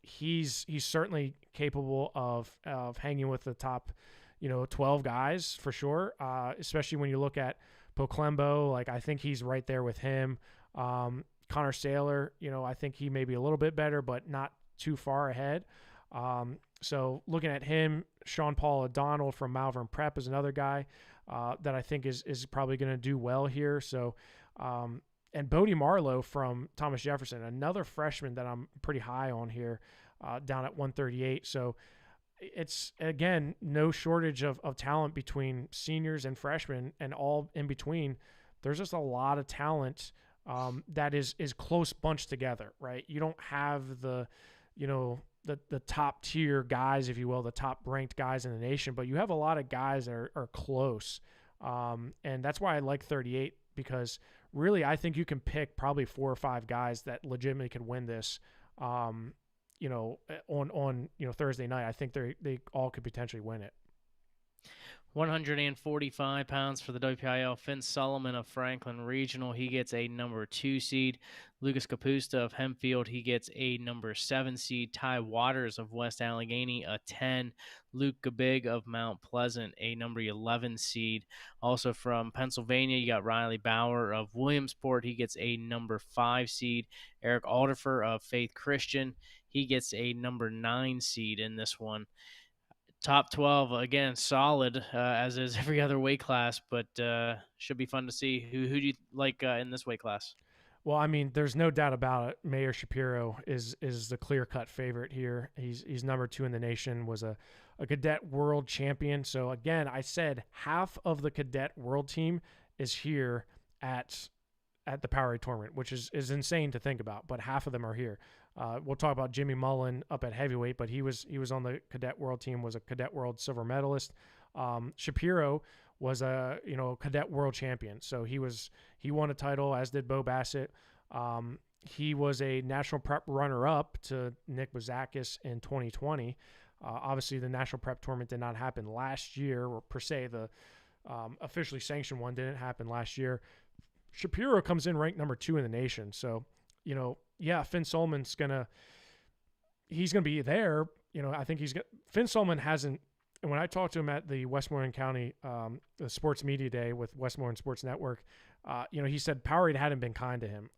He's certainly capable of hanging with the top 12 guys for sure. Especially when you look at Poklembo, like I think he's right there with him. Connor Saylor, I think he may be a little bit better, but not too far ahead. So looking at him, Sean Paul O'Donnell from Malvern Prep is another guy that I think is probably going to do well here. So, and Bodie Marlowe from Thomas Jefferson, another freshman that I'm pretty high on here, down at 138. So it's, again, no shortage of talent between seniors and freshmen, and all in between. There's just a lot of talent that is close bunched together, right? You don't have the top tier guys, if you will, the top ranked guys in the nation, but you have a lot of guys that are close. And that's why I like 38, because really I think you can pick probably 4 or 5 guys that legitimately could win this, on Thursday night. I think they all could potentially win it. 145 pounds for the WPIAL. Finn Solomon of Franklin Regional, he gets a number 2 seed. Lucas Capusta of Hempfield, he gets a number 7 seed. Ty Waters of West Allegheny, a 10. Luke Gabig of Mount Pleasant, a number 11 seed. Also from Pennsylvania, you got Riley Bauer of Williamsport. He gets a number 5 seed. Eric Alderfer of Faith Christian, he gets a number 9 seed in this one. Top 12, again, solid, as is every other weight class, but should be fun to see. Who do you like in this weight class? Well, I mean, there's no doubt about it. Mayor Shapiro is the clear-cut favorite here. He's number 2 in the nation, was a cadet world champion. So, again, I said half of the cadet world team is here at the POWERade tournament, which is insane to think about, but half of them are here. We'll talk about Jimmy Mullen up at heavyweight, but he was on the cadet world team, was a cadet world silver medalist. Shapiro was a cadet world champion, so he won a title, as did Bo Bassett. He was a national prep runner-up to Nick Bazakis in 2020. Obviously, the national prep tournament did not happen last year, or per se the officially sanctioned one didn't happen last year. Shapiro comes in ranked number 2 in the nation, so Finn Solomon's gonna be there. I think Finn Solomon hasn't. And when I talked to him at the Westmoreland County the Sports Media Day with Westmoreland Sports Network, he said POWERade hadn't been kind to him,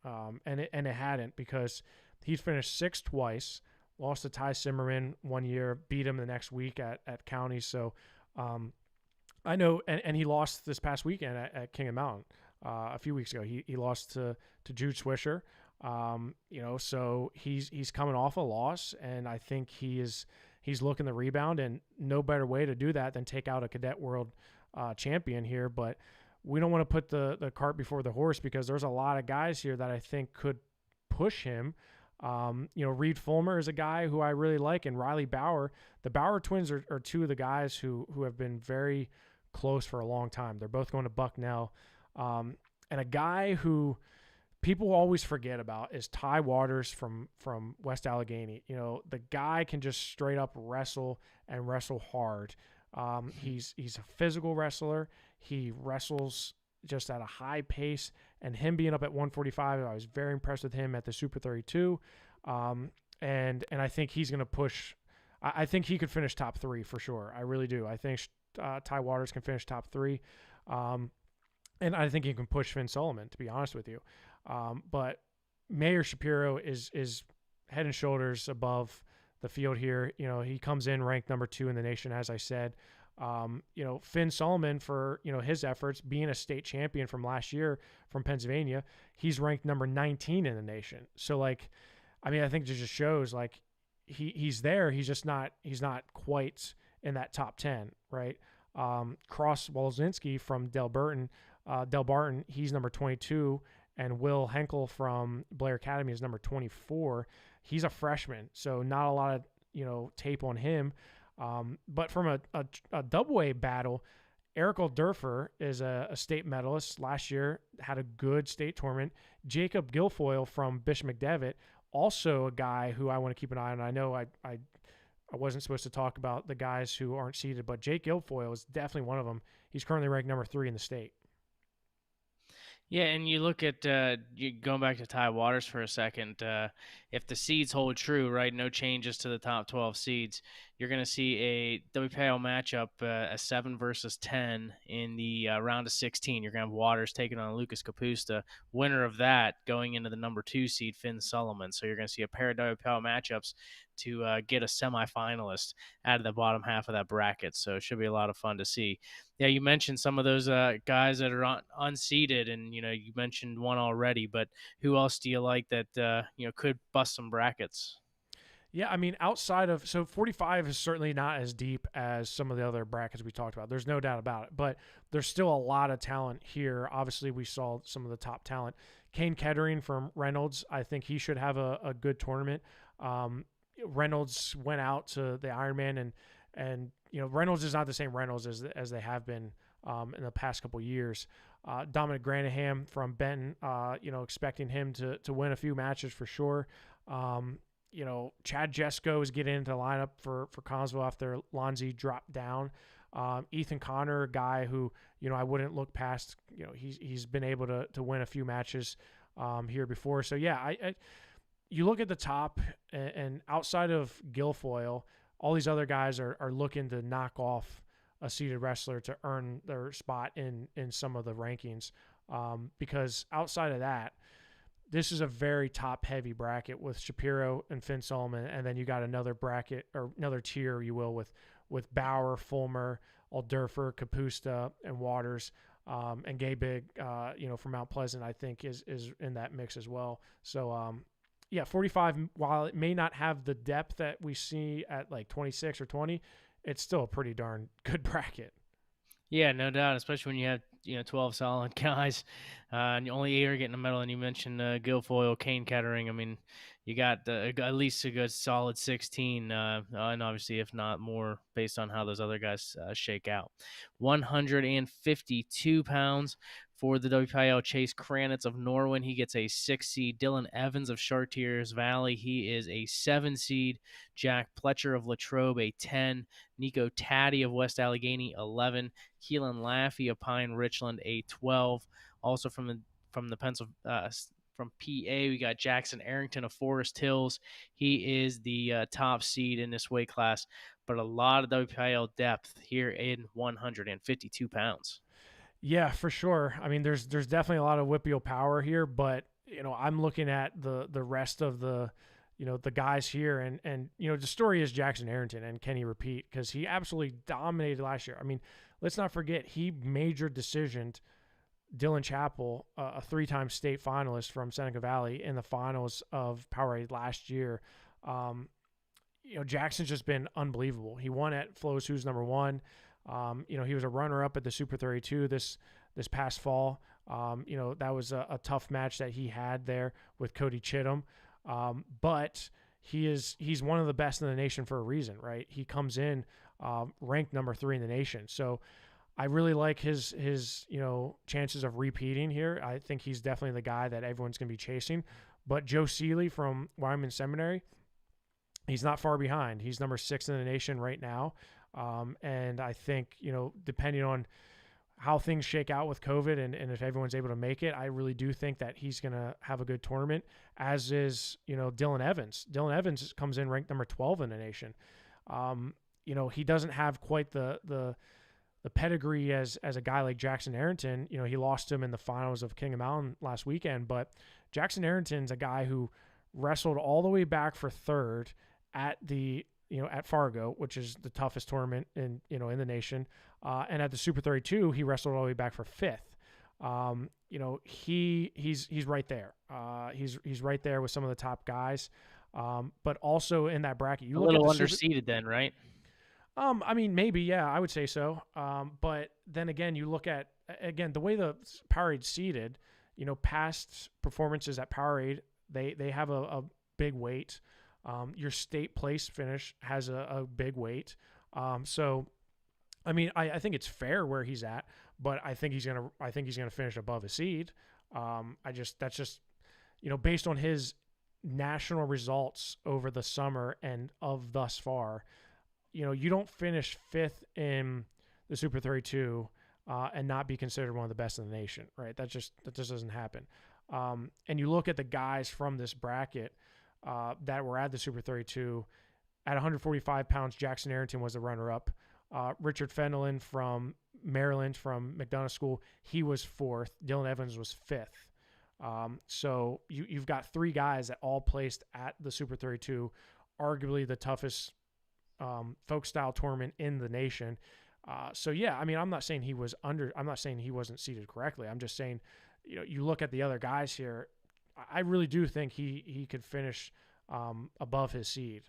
and it hadn't, because he's finished 6th twice, lost to Ty Simmerman one year, beat him the next week at County. So I know, and he lost this past weekend at King of Mountain a few weeks ago. He lost to Jude Swisher. So he's coming off a loss, and I think he's looking to rebound, and no better way to do that than take out a cadet world champion here. But we don't want to put the cart before the horse, because there's a lot of guys here that I think could push him. Reed Fulmer is a guy who I really like, and Riley Bauer. The Bauer twins are 2 of the guys who have been very close for a long time. They're both going to Bucknell. And a guy who people always forget about is Ty Waters from West Allegheny. The guy can just straight up wrestle, and wrestle hard. He's a physical wrestler. He wrestles just at a high pace, and him being up at 145, I was very impressed with him at the Super 32. And I think he's going to push. I think he could finish top 3 for sure. I really do. I think Ty Waters can finish top 3. And I think he can push Finn Solomon, to be honest with you. But Mayor Shapiro is head and shoulders above the field here. He comes in ranked number 2 in the nation, as I said. Finn Solomon, for his efforts, being a state champion from last year from Pennsylvania, he's ranked number 19 in the nation. So I think it just shows he's there. He's not quite in that top 10, right? Cross Walzinski from Del Barton, he's number 22, and Will Henkel from Blair Academy is number 24. He's a freshman, so not a lot of tape on him. But from a double-A battle, Eric Alderfer is a state medalist last year, had a good state tournament. Jacob Guilfoyle from Bishop McDevitt, also a guy who I want to keep an eye on. I know I wasn't supposed to talk about the guys who aren't seeded, but Jake Guilfoyle is definitely one of them. He's currently ranked number 3 in the state. Yeah, and you look at going back to Ty Waters for a second. If the seeds hold true, right, no changes to the top 12 seeds, you're going to see a WPIAL matchup, a 7 versus 10 in the round of 16. You're going to have Waters taking on Lucas Capusta. Winner of that going into the number 2 seed, Finn Sullivan. So you're going to see a pair of WPIAL matchups to get a semifinalist out of the bottom half of that bracket. So it should be a lot of fun to see. Yeah, you mentioned some of those guys that are unseeded, and you mentioned one already. But who else do you like that could bust some brackets? Yeah, I mean, outside of, so 45 is certainly not as deep as some of the other brackets we talked about. There's no doubt about it, but there's still a lot of talent here. Obviously, we saw some of the top talent. Kane Kettering from Reynolds, I think he should have a good tournament. Reynolds went out to the Ironman, and Reynolds is not the same Reynolds as they have been in the past couple years. Dominic Granaham from Benton, expecting him to win a few matches for sure. Chad Jesko is getting into the lineup for Collinsville after Lonzy dropped down. Ethan Connor, a guy who, I wouldn't look past, he's been able to win a few matches here before. So yeah, you look at the top, and outside of Guilfoyle, all these other guys are looking to knock off a seeded wrestler to earn their spot in some of the rankings. Because outside of that, this is a very top-heavy bracket with Shapiro and Finn Solomon, and then you got another bracket, or another tier, you will, with Bauer, Fulmer, Alderfer, Capusta, and Waters, and Gay Big, from Mount Pleasant, I think is in that mix as well. So, 45, while it may not have the depth that we see at like 26 or 20, it's still a pretty darn good bracket. Yeah, no doubt, especially when you have 12 solid guys, and only 8 are getting a medal. And you mentioned Guilfoyle, Kane Kettering. I mean, you got at least a good solid 16, and obviously, if not more, based on how those other guys shake out. 152 pounds for the WPIAL, Chase Kranitz of Norwin. He gets a 6 seed. Dylan Evans of Chartiers Valley. He is a 7 seed. Jack Pletcher of Latrobe, a 10. Nico Taddy of West Allegheny, 11. Keelan Laffey of Pine Richland, a 12. Also from PA, we got Jackson Arrington of Forest Hills. He is the top seed in this weight class, but a lot of WPIAL depth here in 152 pounds. Yeah, for sure. I mean, there's definitely a lot of WPIAL power here, but I'm looking at the rest of the the guys here, and the story is Jackson Arrington, and can he repeat? Because he absolutely dominated last year. I mean, let's not forget he major decisioned Dylan Chappell, a 3-time state finalist from Seneca Valley, in the finals of POWERade last year. Jackson's just been unbelievable. He won at Flows Who's number 1. He was a runner-up at the Super 32 this past fall. That was a tough match that he had there with Cody Chittum. But he's one of the best in the nation for a reason, right? He comes in ranked number 3 in the nation. So I really like his chances of repeating here. I think he's definitely the guy that everyone's going to be chasing. But Joe Seeley from Wyoming Seminary, he's not far behind. He's number 6 in the nation right now. And I think, depending on how things shake out with COVID and if everyone's able to make it, I really do think that he's going to have a good tournament, as is, Dylan Evans. Dylan Evans comes in ranked number 12 in the nation. He doesn't have quite the pedigree as a guy like Jackson Arrington. He lost him in the finals of King of Mountain last weekend, but Jackson Arrington's a guy who wrestled all the way back for 3rd at the at Fargo, which is the toughest tournament in the nation. And at the Super 32, he wrestled all the way back for 5th. He's right there. He's right there with some of the top guys. But also in that bracket, you a look little at the underseeded then, right? I mean, maybe, yeah, I would say so. But then again, you look at, the way the POWERade seeded, past performances at POWERade, they have a big weight. Your state place finish has a big weight. So, I mean, I think it's fair where he's at, but I think he's gonna finish above a seed. That's just based on his national results over the summer and of thus far. You don't finish 5th in the Super 32 and not be considered one of the best in the nation, right? That just doesn't happen. And you look at the guys from this bracket that were at the Super 32, at 145 pounds, Jackson Arrington was the runner-up. Richard Fenelon from Maryland, from McDonough School, he was 4th. Dylan Evans was 5th. So you've got 3 guys that all placed at the Super 32, arguably the toughest folk style tournament in the nation. So yeah, I mean, I'm not saying he wasn't seated correctly. I'm just saying, you look at the other guys here, I really do think he could finish above his seed.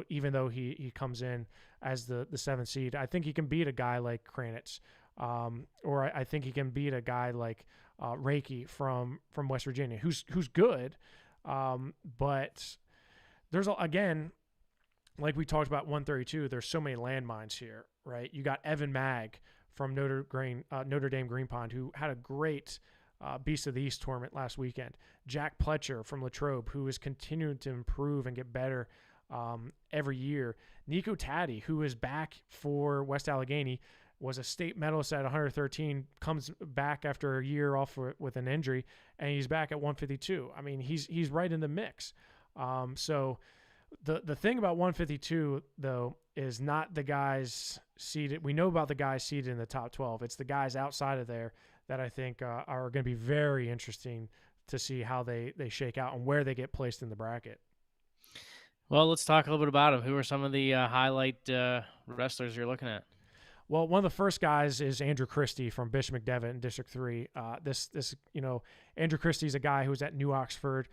Even though he comes in as the 7th seed, I think he can beat a guy like Kranitz, or I think he can beat a guy like Reiki from West Virginia, who's good. But there's again, like we talked about 132, there's so many landmines here, right? You got Evan Mag from Notre Dame Green Pond, who had a great Beast of the East tournament last weekend. Jack Pletcher from Latrobe, who is continuing to improve and get better every year. Nico Taddy, who is back for West Allegheny, was a state medalist at 113, comes back after a year off with an injury, and he's back at 152. I mean, he's right in the mix. So the thing about 152, though, is not the guys seated. We know about the guys seated in the top 12. It's the guys outside of there that I think are going to be very interesting to see how they shake out and where they get placed in the bracket. Well, let's talk a little bit about them. Who are some of the highlight wrestlers you're looking at? Well, one of the first guys is Andrew Christie from Bishop McDevitt in District 3. Andrew Christie's a guy who was at New Oxford.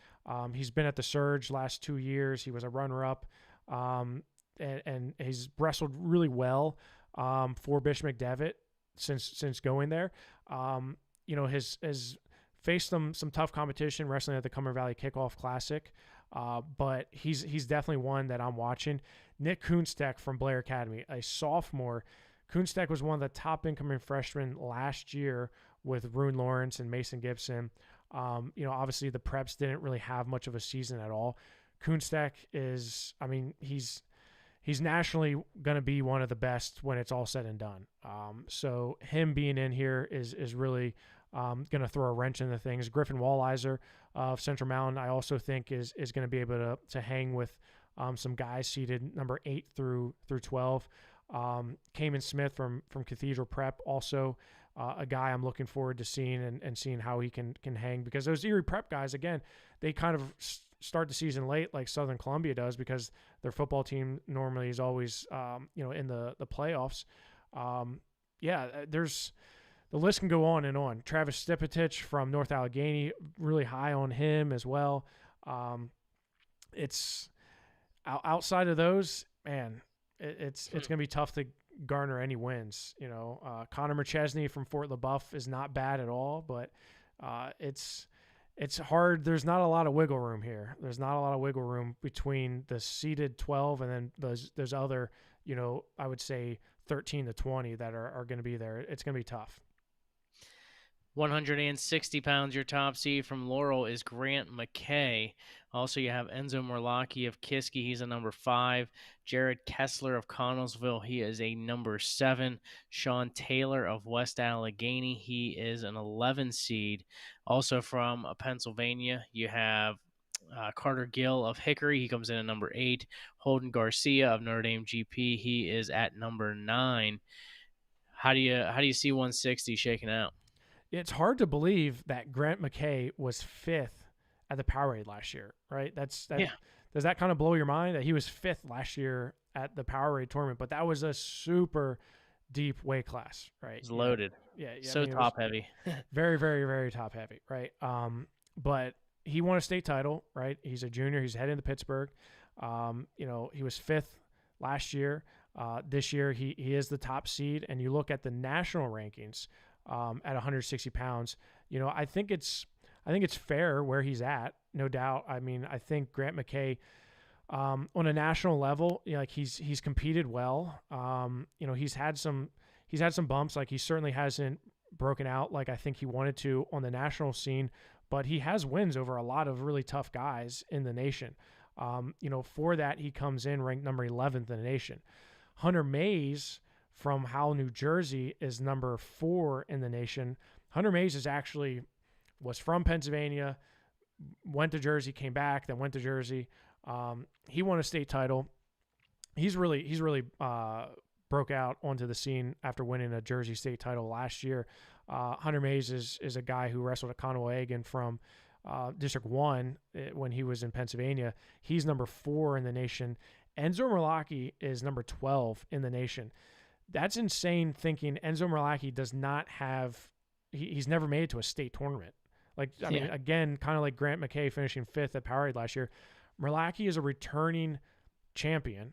He's been at the Surge last 2 years. He was a runner-up, and he's wrestled really well for Bishop McDevitt since going there. Has faced some tough competition wrestling at the Cumberland Valley Kickoff Classic, but he's definitely one that I'm watching. Nick Kunstek from Blair Academy, a sophomore. Kunstek was one of the top incoming freshmen last year with Rune Lawrence and Mason Gibson. Obviously the preps didn't really have much of a season at all. Kunstek he's nationally going to be one of the best when it's all said and done. So him being in here is really going to throw a wrench into things. Griffin Walliser of Central Mountain, I also think is going to be able to hang with some guys seated number 8 through 12. Cayman Smith from Cathedral Prep, also a guy I'm looking forward to seeing and seeing how he can hang, because those Erie Prep guys, again, they kind of start the season late like Southern Columbia does, because their football team normally is always in the playoffs. The list can go on and on. Travis Stipetich from North Allegheny, really high on him as well. It's outside of those, man, it's going to be tough to garner any wins. Connor McChesney from Fort LaBeouf is not bad at all, but it's hard. There's not a lot of wiggle room here. There's not a lot of wiggle room between the seeded 12 and then those other, I would say 13 to 20 that are going to be there. It's going to be tough. 160 pounds, your top seed from Laurel is Grant McKay. Also, you have Enzo Morlacchi of Kiski. He's a number 5. Jared Kessler of Connellsville. He is a number 7. Sean Taylor of West Allegheny. He is an 11 seed. Also from Pennsylvania, you have Carter Gill of Hickory. He comes in at number 8. Holden Garcia of Notre Dame GP. He is at number 9. How do you see 160 shaking out? It's hard to believe that Grant McKay was 5th at the POWERade last year, right? Yeah. Does that kind of blow your mind that he was 5th last year at the POWERade tournament? But that was a super deep weight class, right? It's loaded. Yeah. So top heavy. Very, very, very top heavy, right? But he won a state title, right? He's a junior. He's heading to Pittsburgh. He was 5th last year. This year he is the top seed. And you look at the national rankings at 160 pounds, I think it's fair where he's at, no doubt. I mean, I think Grant McKay, on a national level, he's competed well. He's had some bumps. Like, he certainly hasn't broken out like I think he wanted to on the national scene, but he has wins over a lot of really tough guys in the nation. For that, he comes in ranked number 11th in the nation. Hunter Mays from Howell, New Jersey is number 4 in the nation. Hunter Mays was from Pennsylvania, went to Jersey, came back, then went to Jersey. He won a state title he's really broke out onto the scene after winning a Jersey State title last year. Hunter Mays is a guy who wrestled at Conowagon from District 1 when he was in Pennsylvania. He's number 4 in the nation. Enzo Merlocki is number 12 in the nation. That's insane thinking Enzo Merlocki does not have – he's never made it to a state tournament. Like, I mean, again, kind of like Grant McKay finishing 5th at POWERade last year. Merlocki is a returning champion,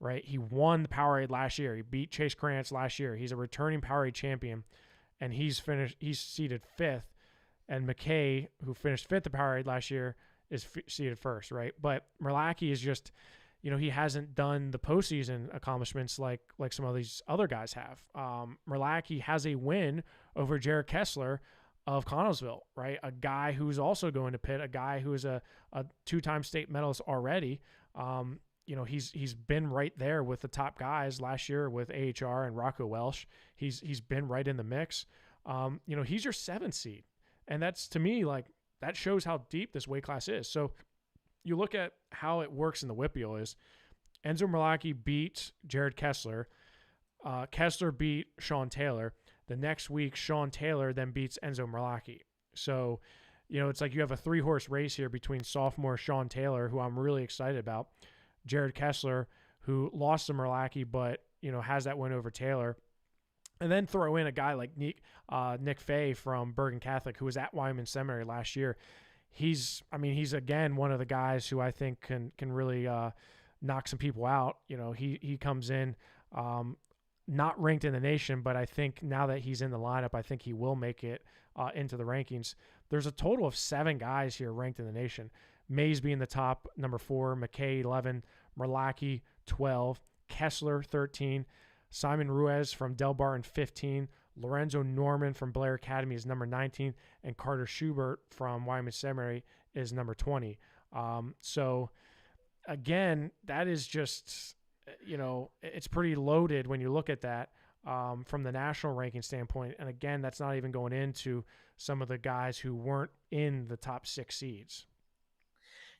right? He won the POWERade last year. He beat Chase Krantz last year. He's a returning POWERade champion, and he's seated 5th. And McKay, who finished 5th at POWERade last year, is seated 1st, right? But Merlocki is just, you know, he hasn't done the postseason accomplishments like some of these other guys have. Merlocki has a win over Jared Kessler of Connellsville, right? A guy who's also going to Pitt, a guy who is a 2-time state medalist already. You know, he's been right there with the top guys last year with AHR and Rocco Welsh. He's been right in the mix. You know, he's your 7th seed. And that's, to me, like, that shows how deep this weight class is. So you look at how it works in the WPIAL is Enzo Merlocki beat Jared Kessler. Kessler beat Sean Taylor. The next week, Sean Taylor then beats Enzo Merlocki. So, you know, it's like you have a 3-horse race here between sophomore Sean Taylor, who I'm really excited about, Jared Kessler, who lost to Merlocki but, you know, has that win over Taylor. And then throw in a guy like Nick Fay from Bergen Catholic, who was at Wyoming Seminary last year. He's again one of the guys who I think can really knock some people out. You know, he comes in not ranked in the nation, but I think now that he's in the lineup, I think he will make it into the rankings. There's a total of 7 guys here ranked in the nation. Mays being the top, number 4, McKay 11, Merlocki 12, Kessler 13, Simon Ruiz from Del Barton 15, Lorenzo Norman from Blair Academy is number 19, and Carter Schubert from Wyoming Seminary is number 20. So again, that is just, you know, it's pretty loaded when you look at that from the national ranking standpoint. And again, that's not even going into some of the guys who weren't in the top 6 seeds.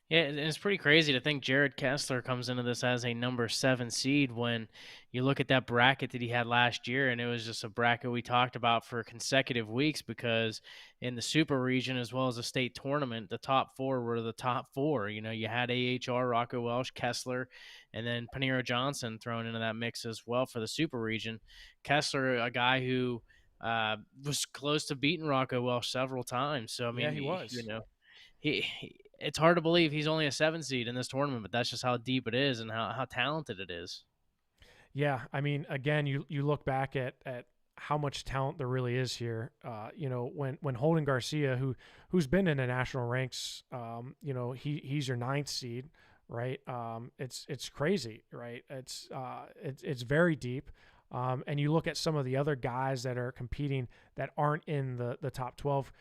Yeah, and it's pretty crazy to think Jared Kessler comes into this as a number 7 seed when you look at that bracket that he had last year, and it was just a bracket we talked about for consecutive weeks because in the super region as well as the state tournament, the top 4 were the top 4. You know, you had AHR, Rocco Welsh, Kessler, and then Panero Johnson thrown into that mix as well for the super region. Kessler, a guy who was close to beating Rocco Welsh several times. So, I mean, yeah, he was. You know, it's hard to believe he's only a 7 seed in this tournament, but that's just how deep it is and how talented it is. Yeah, I mean, again, you look back at how much talent there really is here. You know, when Holden Garcia, who's been in the national ranks, you know, he's your 9th seed, right? It's crazy, right? It's very deep. And you look at some of the other guys that are competing that aren't in the top 12.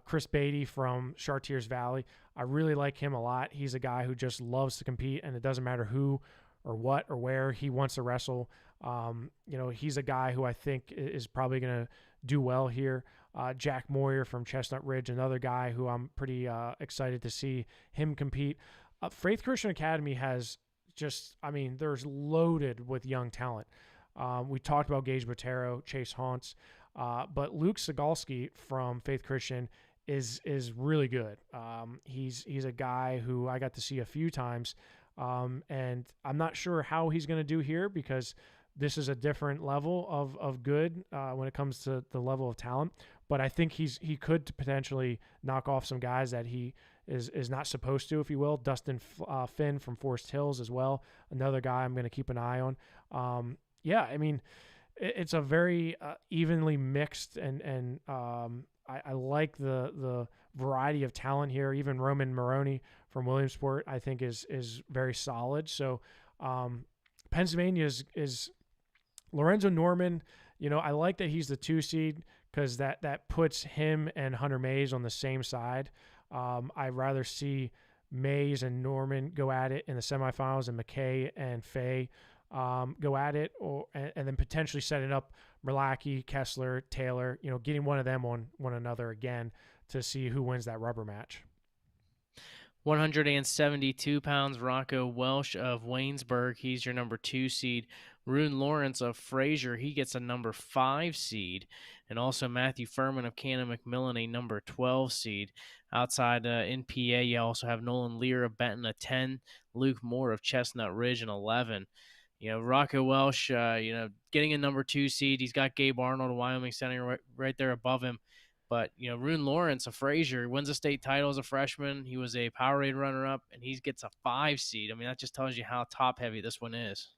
Chris Beatty from Chartiers Valley. I really like him a lot. He's a guy who just loves to compete, and it doesn't matter who or what or where he wants to wrestle. You know, he's a guy who I think is probably going to do well here. Jack Moyer from Chestnut Ridge, another guy who I'm pretty excited to see him compete. Faith Christian Academy has just, I mean, there's loaded with young talent. We talked about Gage Botero, Chase Haunts. But Luke Sigalski from Faith Christian is really good. He's a guy who I got to see a few times, and I'm not sure how he's going to do here because this is a different level of good when it comes to the level of talent. But I think he could potentially knock off some guys that he is not supposed to, if you will. Dustin Finn from Forest Hills as well, another guy I'm going to keep an eye on. Yeah, I mean, it's a very evenly mixed, and I like the variety of talent here. Even Roman Maroney from Williamsport, I think, is very solid. So Pennsylvania is Lorenzo Norman. You know, I like that he's the 2 seed because that puts him and Hunter Mays on the same side. I'd rather see Mays and Norman go at it in the semifinals and McKay and Fay go at it, and then potentially setting up Merlocki, Kessler, Taylor, you know, getting one of them on one another again to see who wins that rubber match. 172 pounds, Rocco Welsh of Waynesburg. He's your number 2 seed. Rune Lawrence of Fraser, he gets a number 5 seed. And also Matthew Furman of Cannon McMillan, a number 12 seed. Outside NPA, you also have Nolan Lear of Benton, a 10. Luke Moore of Chestnut Ridge, an 11. Rocco Welsh, getting a number 2 seed. He's got Gabe Arnold of Wyoming Center right there above him. But, Rune Lawrence of Fraser wins a state title as a freshman. He was a POWERade runner-up, and he gets a 5 seed. I mean, that just tells you how top-heavy this one is.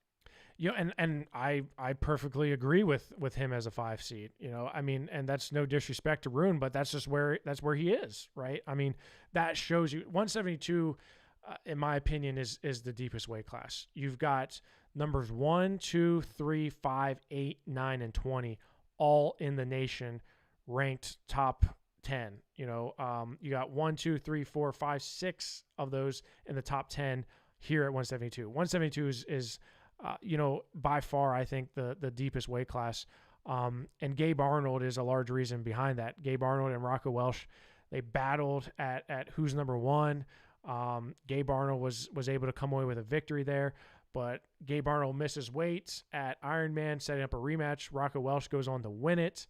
And I perfectly agree with him as a 5 seed. I mean, and that's no disrespect to Rune, but that's just where he is, right? I mean, that shows you 172, in my opinion, is the deepest weight class. You've got numbers 1, 2, 3, 5, 8, 9, and 20 all in the nation ranked top 10. You got 1, 2, 3, 4, 5, 6 of those in the top 10 here at 172. 172 is by far, I think, the deepest weight class. And Gabe Arnold is a large reason behind that. Gabe Arnold and Rocco Welsh, they battled at who's number 1. Gabe Arnold was able to come away with a victory there, but Gabe Arnold misses weight at Ironman, setting up a rematch. Rocco Welsh goes on to win it.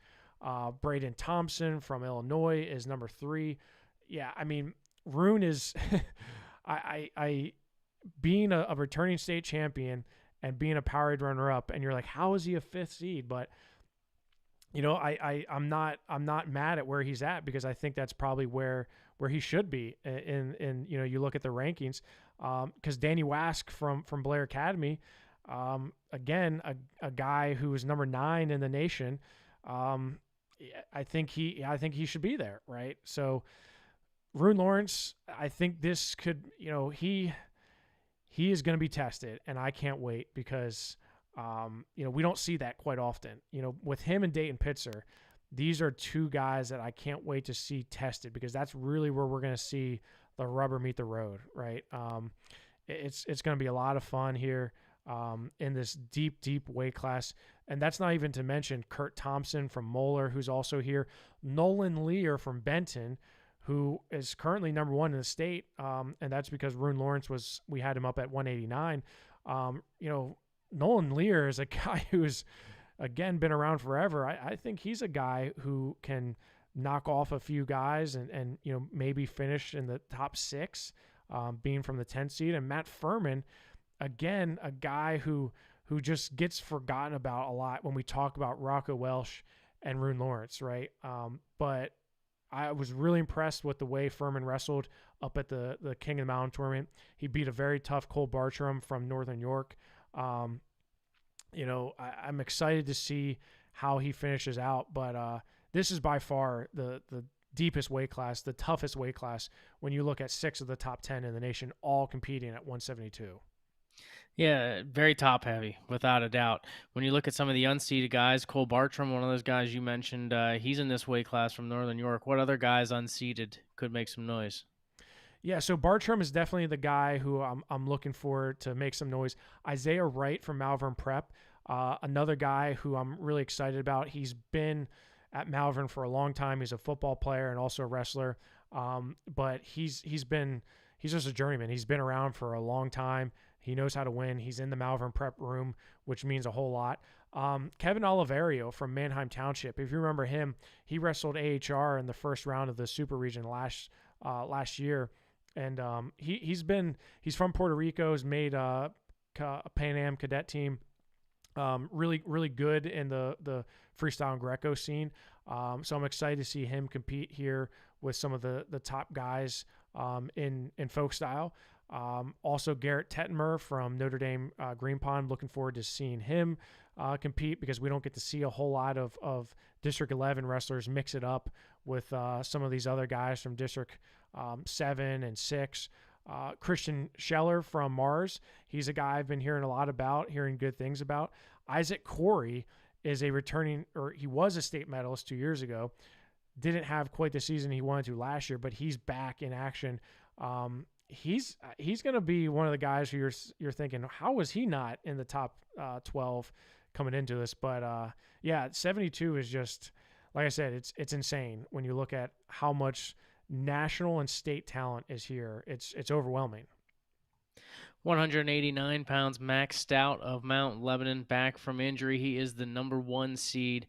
Braden Thompson from Illinois is number 3. Yeah, I mean, Rune is I being a returning state champion and being a POWERade runner-up, and you're like, how is he a 5th seed? But I'm not mad at where he's at, because I think that's probably where he should be. In you look at the rankings, because Danny Wask from Blair Academy, again a guy who is number 9 in the nation. I think he should be there, right? So Rune Lawrence, I think this could, he is going to be tested, and I can't wait, because we don't see that quite often. With him and Dayton Pitzer, these are 2 guys that I can't wait to see tested, because that's really where we're going to see the rubber meet the road, right? It's going to be a lot of fun here in this deep weight class. And that's not even to mention Kurt Thompson from Moeller, who's also here. Nolan Lear from Benton, who is currently number 1 in the state. And that's because Rune Lawrence we had him up at 189. Nolan Lear is a guy who's, again, been around forever. I think he's a guy who can knock off a few guys and maybe finish in the top 6, being from the 10th seed. And Matt Furman, again, a guy who just gets forgotten about a lot when we talk about Rocco Welsh and Rune Lawrence, right? But I was really impressed with the way Furman wrestled up at the King of the Mountain tournament. He beat a very tough Cole Bartram from Northern York. I'm excited to see how he finishes out, but this is by far the deepest weight class, the toughest weight class, when you look at 6 of the top 10 in the nation all competing at 172. Yeah, very top heavy, without a doubt. When you look at some of the unseeded guys, Cole Bartram, one of those guys you mentioned, he's in this weight class from Northern York. What other guys unseeded could make some noise? Yeah, so Bartram is definitely the guy who I'm looking for to make some noise. Isaiah Wright from Malvern Prep, another guy who I'm really excited about. He's been at Malvern for a long time. He's a football player and also a wrestler, but he's just a journeyman. He's been around for a long time. He knows how to win. He's in the Malvern Prep room, which means a whole lot. Kevin Oliverio from Manheim Township. If you remember him, he wrestled AHR in the first round of the Super Region last year. And he's from Puerto Rico, has made a Pan Am cadet team. Really, really good in the freestyle and Greco scene. So I'm excited to see him compete here with some of the top guys in folk style. Also Garrett Tettenmer from Notre Dame Green Pond. Looking forward to seeing him compete, because we don't get to see a whole lot of District 11 wrestlers mix it up with some of these other guys from District 7 and 6. Christian Scheller from Mars. He's a guy I've been hearing good things about. Isaac Corey is he was a state medalist 2 years ago. Didn't have quite the season he wanted to last year, but he's back in action. He's going to be one of the guys who you're thinking, how was he not in the top 12 coming into this? But 72 is just, like I said, it's insane when you look at how much national and state talent is here. It's overwhelming. 189 pounds, Max Stout of Mount Lebanon, back from injury. He is the number 1 seed.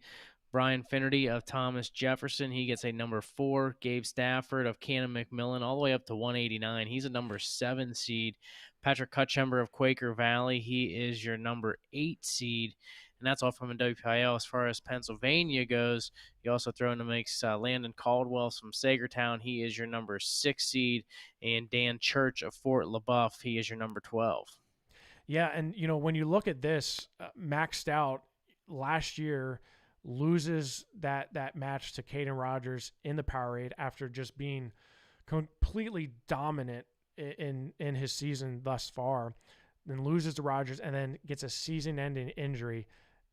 Brian Finnerty of Thomas Jefferson, he gets a number 4. Gabe Stafford of Cannon McMillan, all the way up to 189. He's a number 7 seed. Patrick Cutchamber of Quaker Valley, he is your number 8 seed. And that's all from a WPIAL. As far as Pennsylvania goes, you also throw in the mix Landon Caldwell from Sagertown. He is your number 6 seed. And Dan Church of Fort LaBeouf, he is your number 12. Yeah, and, when you look at this, Max Stout last year loses that match to Caden Rogers in the POWERade after just being completely dominant in his season thus far, then loses to Rogers and then gets a season-ending injury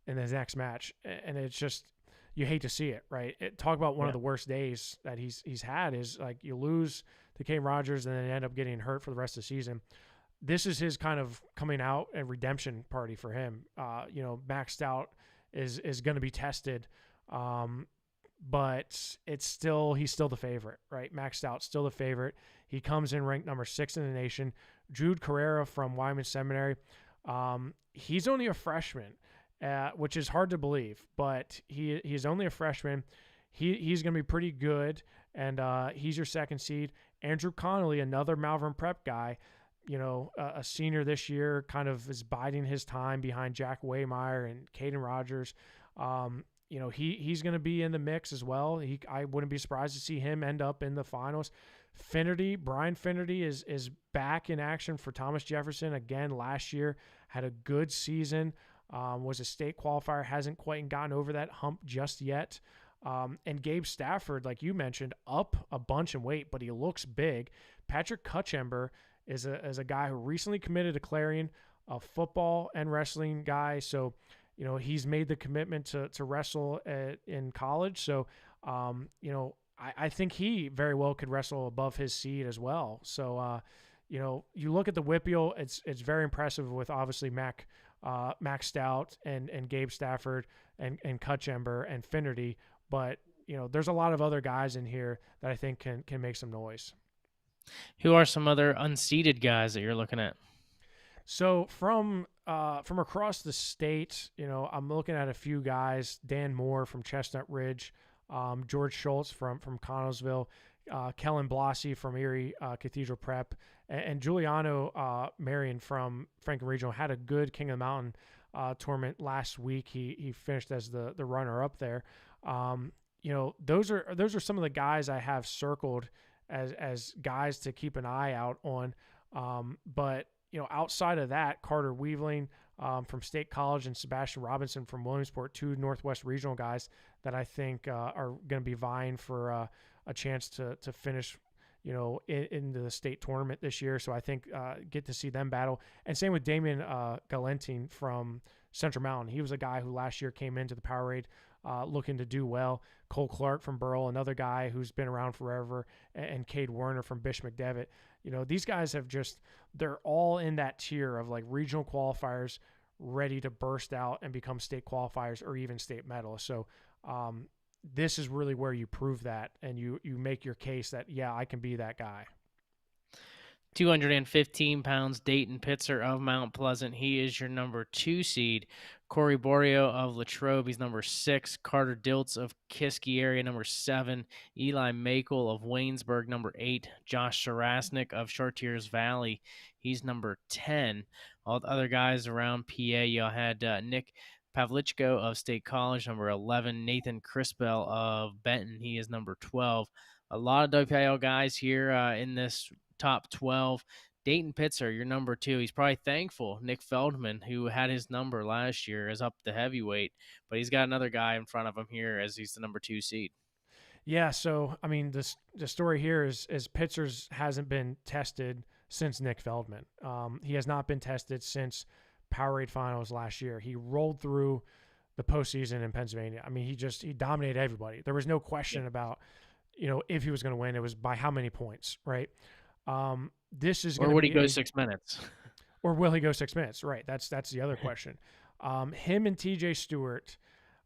in his next match. And it's just, you hate to see it, right? Talk about one of the worst days that he's had is like you lose to Caden Rogers and then end up getting hurt for the rest of the season. This is his kind of coming out and redemption party for him. Max Stout is going to be tested, but he's still the favorite, right? Max Stout's still the favorite. He comes in ranked number 6 in the nation. Jude Carrera from Wyman Seminary, he's only a freshman, which is hard to believe, but he's only a freshman. He's going to be pretty good, and he's your 2nd seed. Andrew Connolly, another Malvern Prep guy, a senior this year, kind of is biding his time behind Jack Waymeyer and Caden Rogers. He's going to be in the mix as well. I wouldn't be surprised to see him end up in the finals. Brian Finnerty is back in action for Thomas Jefferson again. Last year had a good season, was a state qualifier, hasn't quite gotten over that hump just yet. And Gabe Stafford, like you mentioned, up a bunch in weight, but he looks big. Patrick Cutchamber is a guy who recently committed to Clarion, a football and wrestling guy. So, he's made the commitment to wrestle in college. So, I think he very well could wrestle above his seed as well. So, you look at the WPIAL, it's very impressive with obviously Max Stout and Gabe Stafford and Cutchamber and Finnerty. But, there's a lot of other guys in here that I think can make some noise. Who are some other unseeded guys that you're looking at? So from across the state, I'm looking at a few guys. Dan Moore from Chestnut Ridge, George Schultz from Connellsville, Kellen Blasi from Erie Cathedral Prep, and Giuliano Marion from Franklin Regional had a good King of the Mountain tournament last week. He finished as the runner up there. Those are some of the guys I have circled as guys to keep an eye out on. But outside of that, Carter Weaveling from State College and Sebastian Robinson from Williamsport, 2 Northwest Regional guys that I think are going to be vying for a chance to finish, in the state tournament this year. So I think get to see them battle. And same with Damian Galentine from Central Mountain. He was a guy who last year came into the POWERade looking to do well. Cole Clark from Burrell, another guy who's been around forever, and Cade Werner from Bish McDevitt. These guys they're all in that tier of like regional qualifiers ready to burst out and become state qualifiers or even state medalists. So this is really where you prove that and you make your case that, yeah, I can be that guy. 215 pounds, Dayton Pitzer of Mount Pleasant. He is your number 2 seed. Corey Borio of Latrobe, he's number 6. Carter Diltz of Kiski area, number 7. Eli Makel of Waynesburg, number 8. Josh Sarasnik of Chartiers Valley, he's number 10. All the other guys around PA, you had Nick Pavlichko of State College, number 11. Nathan Crispell of Benton, he is number 12. A lot of WPIAL guys here in this top 12. Dayton Pitzer, your number 2. He's probably thankful Nick Feldman, who had his number last year, is up the heavyweight, but he's got another guy in front of him here as he's the number 2 seed. Yeah, so, I mean, the story here is Pitzer's hasn't been tested since Nick Feldman. He has not been tested since POWERade finals last year. He rolled through the postseason in Pennsylvania. I mean, he dominated everybody. There was no question about, if he was going to win. It was by how many points, right? This is going to would he go 6 minutes? Or will he go 6 minutes? Right. That's the other question. Him and TJ Stewart,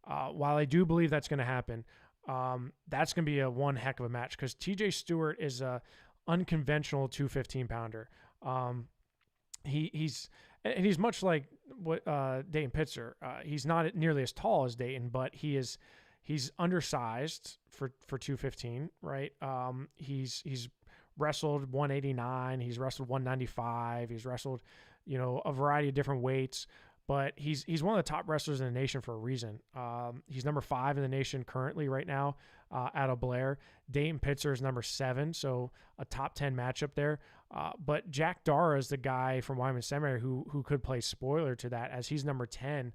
while I do believe that's going to happen, that's going to be a one heck of a match because TJ Stewart is a unconventional 215 pounder. He's much like what Dayton Pitzer. He's not nearly as tall as Dayton, but he's undersized for 215, right? He's wrestled 189, he's wrestled 195, he's wrestled, a variety of different weights, but he's one of the top wrestlers in the nation for a reason. He's number 5 in the nation currently right now out of Blair. Dayton Pitzer is number 7, so a top 10 matchup there. But Jack Dara is the guy from Wyman Seminary who could play spoiler to that, as he's number 10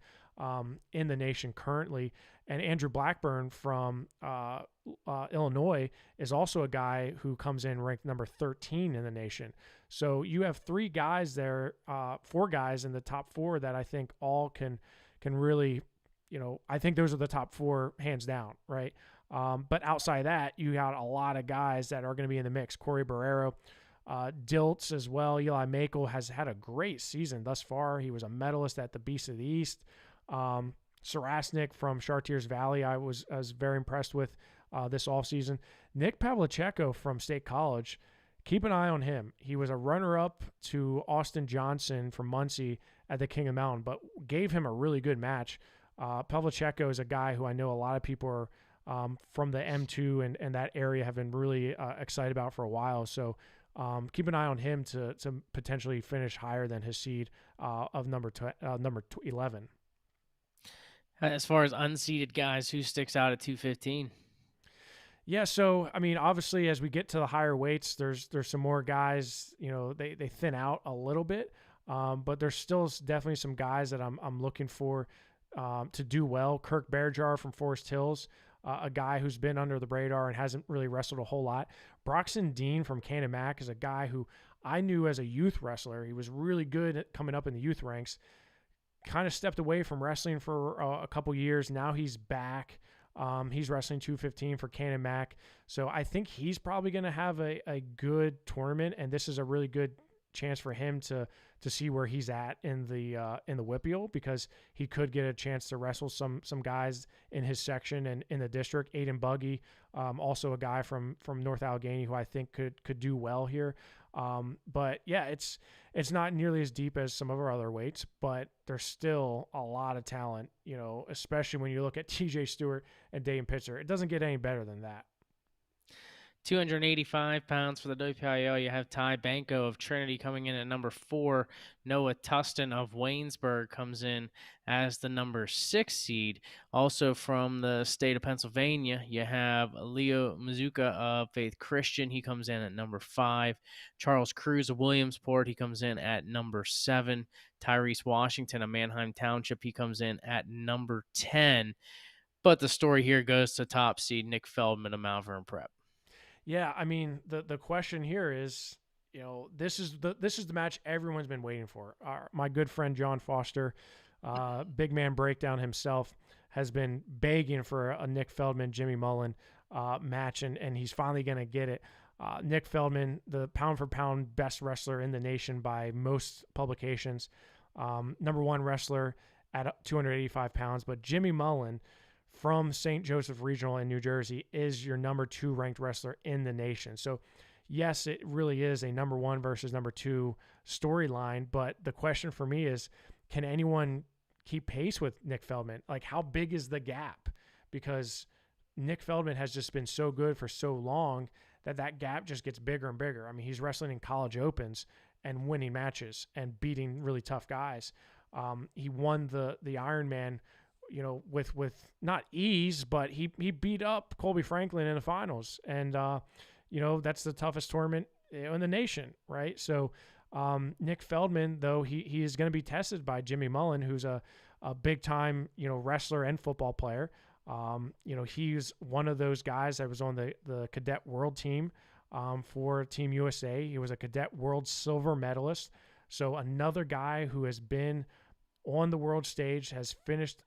in the nation currently. And Andrew Blackburn from Illinois is also a guy who comes in ranked number 13 in the nation. So you have 3 guys there, 4 guys in the top 4 that I think all can really, I think those are the top 4 hands down, right? But outside that, you got a lot of guys that are going to be in the mix. Corey Barrero, Dilts as well. Eli Makel has had a great season thus far. He was a medalist at the Beast of the East. Sarasnik from Chartiers Valley, I was very impressed with this offseason. Nick Pavlichenko from State College, keep an eye on him. He was a runner-up to Austin Johnson from Muncie at the King of the Mountain, but gave him a really good match. Pavlichenko is a guy who I know a lot of people are from the M2 and that area have been really excited about for a while. So keep an eye on him to potentially finish higher than his seed of number 11. As far as unseeded guys, who sticks out at 215? Yeah, so I mean, obviously, as we get to the higher weights, there's some more guys. They thin out a little bit, but there's still definitely some guys that I'm looking for to do well. Kirk Bearjar from Forest Hills, a guy who's been under the radar and hasn't really wrestled a whole lot. Broxton Dean from Cannon Mac is a guy who I knew as a youth wrestler. He was really good at coming up in the youth ranks. Kind of stepped away from wrestling for a couple years. Now he's back. He's wrestling 215 for Cannon Mac. So I think he's probably going to have a good tournament, and this is a really good chance for him to see where he's at in the WPIAL, because he could get a chance to wrestle some guys in his section and in the district. Aiden Buggy, also a guy from North Allegheny who I think could do well here. But yeah, it's not nearly as deep as some of our other weights, but there's still a lot of talent, especially when you look at TJ Stewart and Dayton Pitzer. It doesn't get any better than that. 285 pounds for the WPIAL. You have Ty Banco of Trinity coming in at number 4. Noah Tustin of Waynesburg comes in as the number 6 seed. Also from the state of Pennsylvania, you have Leo Mizuka of Faith Christian. He comes in at number 5. Charles Cruz of Williamsport, he comes in at number 7. Tyrese Washington of Manheim Township, he comes in at number 10. But the story here goes to top seed Nick Feldman of Malvern Prep. Yeah, I mean, the question here is, this is the match everyone's been waiting for. My good friend John Foster, Big Man Breakdown himself, has been begging for a Nick Feldman Jimmy Mullen match, and he's finally going to get it. Nick Feldman, the pound for pound best wrestler in the nation by most publications, number 1 wrestler at 285 pounds, but Jimmy Mullen from St. Joseph Regional in New Jersey is your number 2 ranked wrestler in the nation. So yes, it really is a number 1 versus number 2 storyline. But the question for me is, can anyone keep pace with Nick Feldman? Like, how big is the gap? Because Nick Feldman has just been so good for so long that gap just gets bigger and bigger. I mean, he's wrestling in college opens and winning matches and beating really tough guys. He won the Ironman, with not ease, but he beat up Colby Franklin in the finals. And, that's the toughest tournament in the nation, right? So Nick Feldman, though, he is going to be tested by Jimmy Mullen, who's a big-time, wrestler and football player. He's one of those guys that was on the cadet world team for Team USA. He was a cadet world silver medalist. So another guy who has been on the world stage, has finished,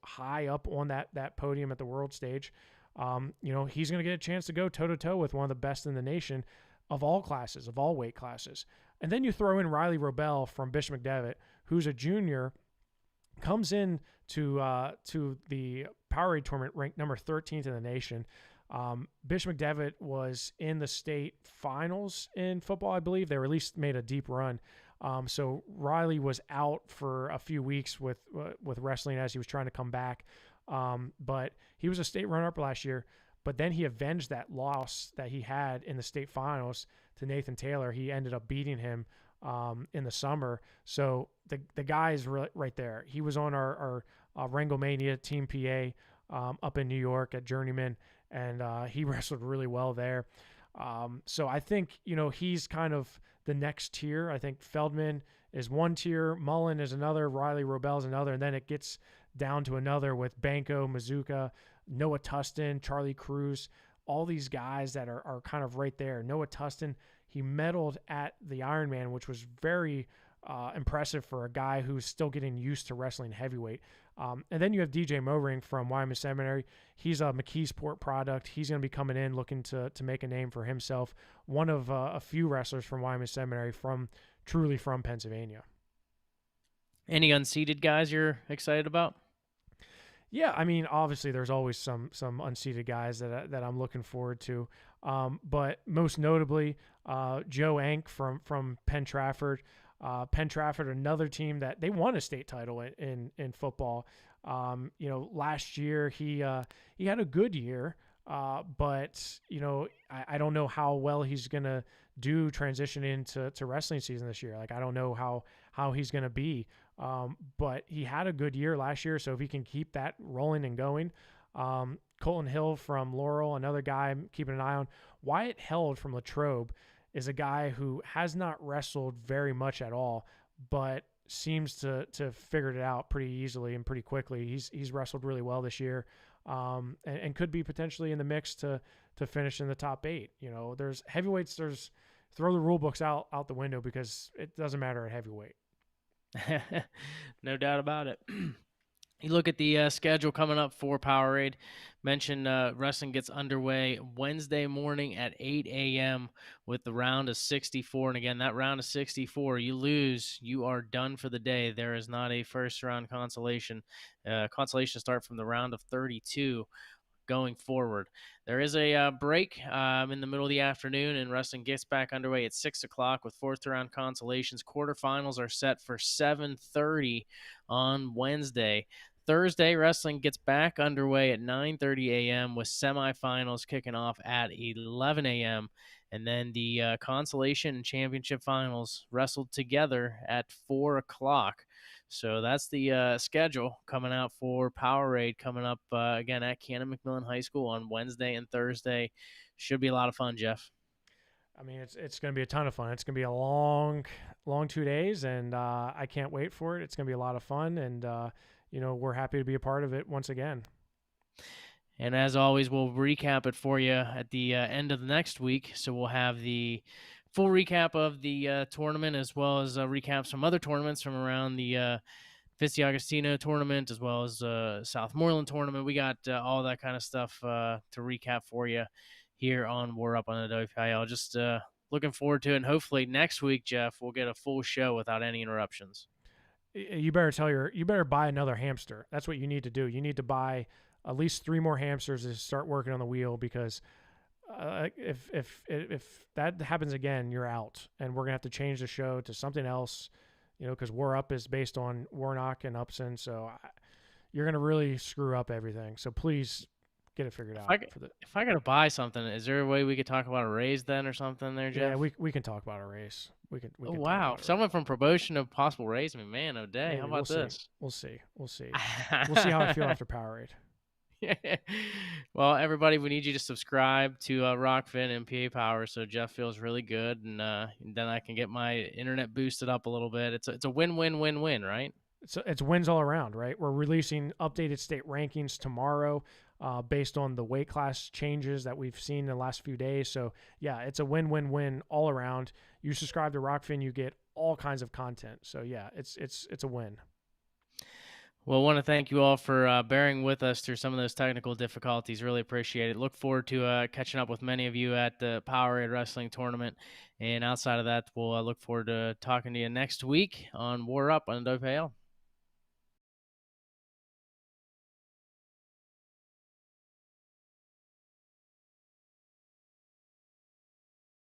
high up on that podium at the world stage. He's going to get a chance to go toe-to-toe with one of the best in the nation of all classes, of all weight classes. And then you throw in Riley Robel from Bishop McDevitt, who's a junior comes in to the POWERade tournament ranked number 13th in the nation. Bish McDevitt was in the state finals in football, I believe. They were at least made a deep run. So Riley was out for a few weeks with wrestling as he was trying to come back. But he was a state runner-up last year. But then he avenged that loss that he had in the state finals to Nathan Taylor. He ended up beating him in the summer. So the guy is right there. He was on our Wranglemania Team PA up in New York at Journeyman, and he wrestled really well there. So I think, he's kind of the next tier. I think Feldman is one tier, Mullen is another, Riley Robel is another, and then it gets down to another with Banco, Mazuka, Noah Tustin, Charlie Cruz, all these guys that are kind of right there. Noah Tustin, he medaled at the Ironman, which was very impressive for a guy who's still getting used to wrestling heavyweight. And then you have DJ Mowring from Wyoming Seminary. He's a McKeesport product. He's going to be coming in looking to make a name for himself. One of a few wrestlers from Wyoming Seminary truly from Pennsylvania. Any unseeded guys you're excited about? Yeah, I mean, obviously there's always some unseeded guys that I'm looking forward to. But most notably, Joe Ank from Penn Trafford. Penn Trafford, another team that they won a state title in football. Last year he had a good year, but I don't know how well he's gonna do transition into wrestling season this year. Like, I don't know how he's gonna be. But he had a good year last year, so if he can keep that rolling and going. Colton Hill from Laurel, another guy I'm keeping an eye on. Wyatt Held from Latrobe is a guy who has not wrestled very much at all, but seems to figured it out pretty easily and pretty quickly. He's wrestled really well this year, and could be potentially in the mix to finish in the top 8. There's heavyweights. Throw the rule books out the window because it doesn't matter at heavyweight. No doubt about it. You look at the schedule coming up for POWERade. Mentioned wrestling gets underway Wednesday morning at 8 a.m. with the round of 64. And again, that round of 64, you lose, you are done for the day. There is not a first round consolation. Consolation start from the round of 32 going forward. There is a break in the middle of the afternoon, and wrestling gets back underway at 6 o'clock with fourth round consolations. Quarterfinals are set for 7:30 on Wednesday. Thursday, wrestling gets back underway at 9:30 a.m. with semifinals kicking off at 11 a.m. And then the consolation and championship finals wrestled together at 4 o'clock. So that's the schedule coming out for POWERade coming up again at Cannon McMillan High School on Wednesday and Thursday. Should be a lot of fun, Jeff. I mean, it's going to be a ton of fun. It's going to be a long 2 days, and I can't wait for it. It's going to be a lot of fun, and we're happy to be a part of it once again. And as always, we'll recap it for you at the end of the next week. So we'll have the full recap of the tournament, as well as recap some other tournaments from around the Fitzy Agostino tournament, as well as Southmoreland tournament. We got all that kind of stuff to recap for you here on WarUp on the WPIAL. Just looking forward to it. And hopefully next week, Jeff, we'll get a full show without any interruptions. You better buy another hamster. That's what you need to do. You need to buy at least 3 more hamsters to start working on the wheel, because if that happens again, you're out, and we're gonna have to change the show to something else, because WarUp is based on Warnock and Upson, so you're gonna really screw up everything. So please get it figured out. If I gotta buy something, is there a way we could talk about a raise then or something there, Jeff? Yeah, we can talk about a raise. We can oh wow, someone from promotion of possible raise. I mean, man, oh day. Maybe. How about this? We'll see. We'll see how I feel after POWERade. Well, everybody, we need you to subscribe to Rockfin and PA Power so Jeff feels really good, and then I can get my internet boosted up a little bit. It's a win-win-win-win, right? It's wins all around, right? We're releasing updated state rankings tomorrow based on the weight class changes that we've seen in the last few days. So, yeah, it's a win-win-win all around. You subscribe to Rockfin, you get all kinds of content. So, yeah, it's a win. Well, I want to thank you all for bearing with us through some of those technical difficulties. Really appreciate it. Look forward to catching up with many of you at the POWERade Wrestling Tournament. And outside of that, we'll look forward to talking to you next week on WarUp on WPIAL.